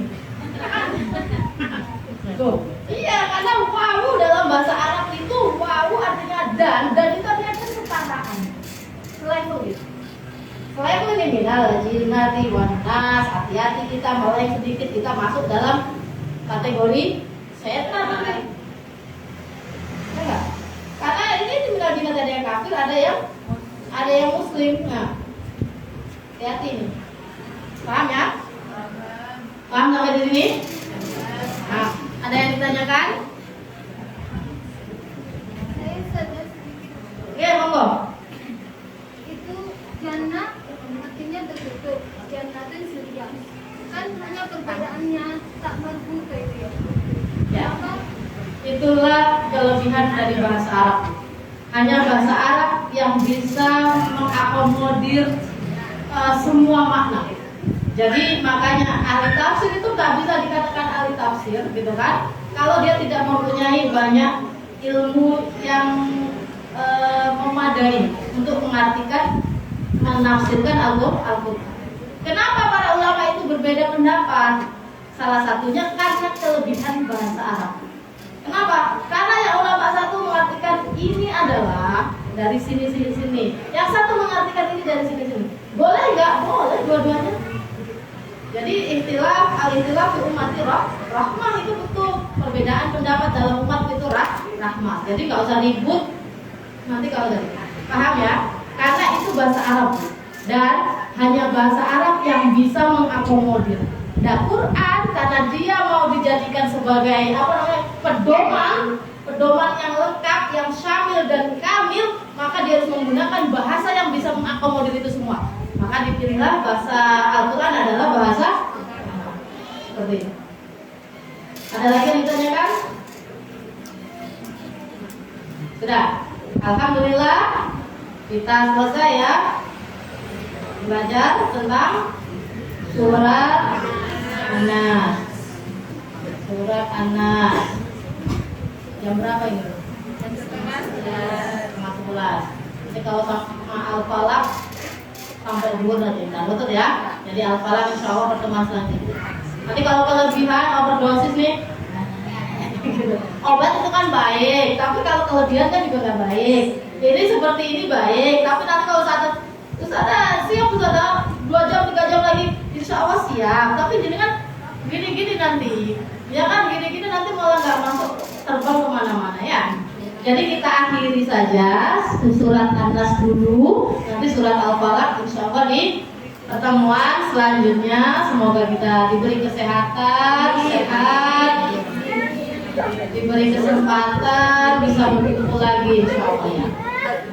Tuh. Iya, karena wawu dalam bahasa Arab itu wawu artinya dan itu artinya kesetaraan. Selevel gitu. Selevel ini minal jinnati wan nas. Hati-hati kita melek sedikit kita masuk dalam kategori setan. Enggak. Karena ini benar-benar ada yang kafir, ada yang muslim. Nah, hati-hati ini. Paham ya? Paham sampai di sini? Nah, ada yang ditanyakan? Saya sadar sedikit. Oke, monggo. Itu jannah artinya tertutup, jannatin selias. Kan hanya perbedaannya tak berbeda itu ya. Ya. Itulah kelebihan dari bahasa Arab. Hanya bahasa Arab yang bisa mengakomodir semua makna. Jadi makanya ahli tafsir itu nggak bisa dikatakan ahli tafsir, gitu kan? Kalau dia tidak mempunyai banyak ilmu yang memadai untuk mengartikan, menafsirkan Al-Quran. Kenapa para ulama itu berbeda pendapat? Salah satunya karena kelebihan bahasa Arab. Kenapa? Karena yang ulama satu mengartikan ini adalah dari sini. Yang satu mengartikan ini dari sini. Boleh nggak? Boleh dua-duanya. Jadi al-ikhtilaf fi ummati rahmah itu betul. Perbedaan pendapat dalam umat itu rahmah. Jadi nggak usah ribut. Nanti kalau dari paham ya? Karena itu bahasa Arab dan hanya bahasa Arab yang bisa mengakomodir. Dan Quran karena dia mau dijadikan sebagai pedoman yang lengkap, yang syamil dan kamil, maka dia harus menggunakan bahasa yang bisa mengakomodir itu semua. Maka dipilihlah bahasa Al-Quran adalah bahasa seperti ini. Ada lagi yang ditanyakan? Sudah. Alhamdulillah kita selesai ya belajar tentang surat An-Nas. Surat An-Nas. Jam berapa ini? Jam 11:30. Jadi kalau sama Al-Falaq sampai dulu nanti, betul ya. Jadi Al-Falaq insya Allah pertemuan selanjutnya. Nanti kalau kelebihan overdosis nih, obat itu kan baik, tapi kalau kelebihan kan juga nggak baik. Ini seperti ini baik, tapi nanti kalau Ustazah siap Ustazah 2 jam 3 jam lagi, insya Allah siap. Tapi jadi kan gini nanti, ya kan gini nanti malah nggak masuk terbang kemana-mana ya. Jadi kita akhiri saja surat An-Nas dulu, nanti surat Al-Falaq insya Allah di pertemuan selanjutnya. Semoga kita diberi kesehatan, sehat, diberi kesempatan bisa berkumpul lagi insya Allah ya.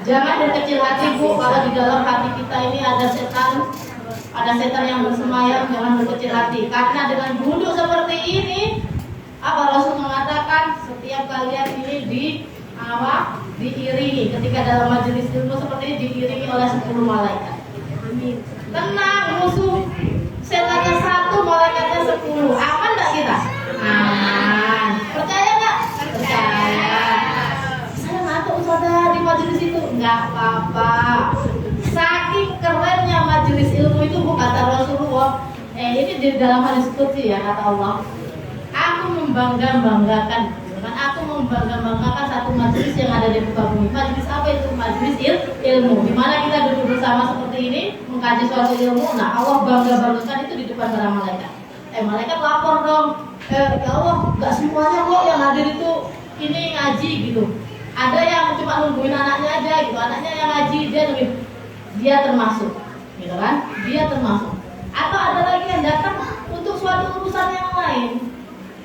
Jangan berkecil hati bu, kalau di dalam hati kita ini ada setan yang bersemayam, jangan berkecil hati. Karena dengan duduk seperti ini, apa Rasul mengatakan setiap kalian ini diiringi ketika dalam majelis ilmu seperti ini diiringi oleh 10 malaikat. Amin. Tenang, musuh setannya 1, malaikatnya 10. Aman nggak kita? Aman. Percaya nggak? Percaya. Saya ngantuk Ustazah di majelis itu. Nggak apa-apa. Saking kerennya majelis ilmu itu kata Rasulullah. Ini di dalam hadis qudsi ya kata Allah. Aku membanggakan satu majelis yang ada di muka bumi. Majelis apa itu? Majelis ilmu. Di mana kita duduk bersama seperti ini mengkaji suatu ilmu. Nah, Allah banggakan itu di depan para malaikat. Malaikat lapor dong. Ya Allah, nggak semuanya kok yang hadir itu ini ngaji gitu. Ada yang cuma nungguin anaknya aja gitu. Anaknya yang ngaji dia termasuk, gitu kan? Dia termasuk. Atau ada lagi yang datang untuk suatu urusan yang lain.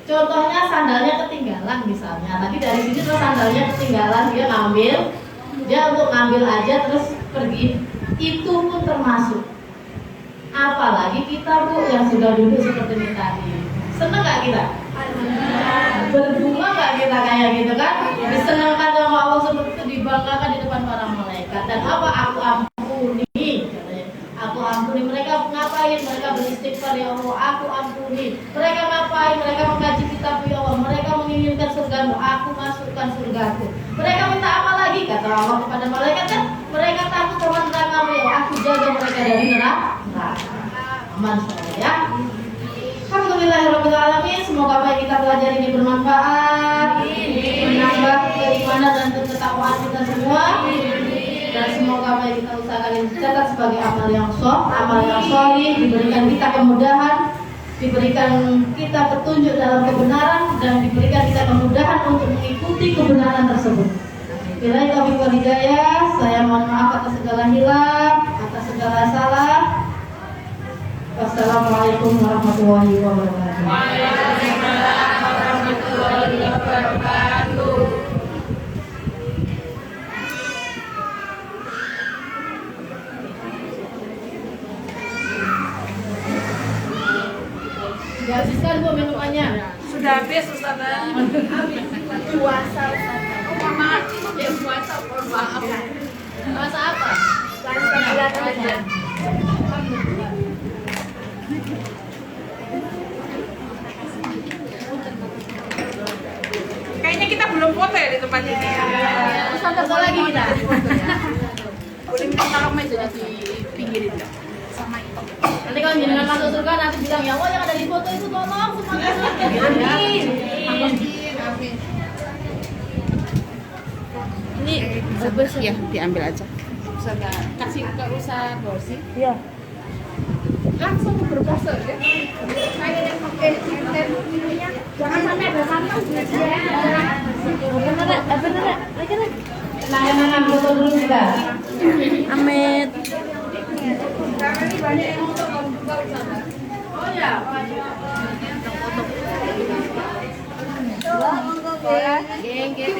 Contohnya sandalnya ketinggalan misalnya. Tadi dari sini terus sandalnya ketinggalan, dia untuk ngambil aja terus pergi. Itu pun termasuk. Apalagi kita bu yang sudah duduk seperti ini tadi. Seneng nggak kita? Berbunga nggak kita kayak gitu kan? Disenangkan sama Allah seperti itu, dibanggakan di depan para malaikat. Dan apa? Aku ampuni, katanya. Aku ampuni. Mereka ngapain? Mereka beristighfar, ya Allah, aku ampuni. Mereka ngapain? Mereka mengkaji kitab, ya Allah. Mereka menginginkan surgamu, aku masukkan surgaku. Mereka minta apa lagi? Kata Allah kepada malaikat kan? Mereka takut sama nerakamu, ya Allah. Aku jaga mereka dari neraka. Aman semua ya. Alhamdulillahirrahmanirrahim. Semoga apa yang kita pelajari ini bermanfaat, menambah keimanan dan ketakwaan kita semua. Dan semoga apa yang kita usahakan ini dicatat sebagai amal yang sholih, diberikan kita kemudahan, diberikan kita petunjuk dalam kebenaran, dan diberikan kita kemudahan untuk mengikuti kebenaran tersebut. Billahi taufiq wal hidayah. Saya mohon maaf atas segala hilang, atas segala salah. Wassalamualaikum warahmatullahi wabarakatuh. Waalaikumsalam warahmatullahi wabarakatuh. Sudah habiskan Bu minumannya? Sudah habis Ustazah. Puasa Ustazah. Oh maaf, ya puasa, mohon maaf. Masa apa? Puasa bulan Ramadan. Kayaknya kita belum foto ya di tempat ini ya. Terus foto lagi kita. Boleh minta tolong mejanya di pinggirin dong. Sama itu. Nanti kalau jenengan masuk surga nanti bilang ya Allah yang ada di foto itu tolong semuanya. Amin. Amin. Ini bagus ya, diambil aja. Ustazah, kasih ke Ustaz Borsi. Iya. Langsung berpose ya. Kayak yang pakai ininya. Jangan sampai ada kantong Bener, Kenangan foto dulu kita. Amit. Karena ini banyak yang untuk juga Ustazah. Oh ya. Geng, geng.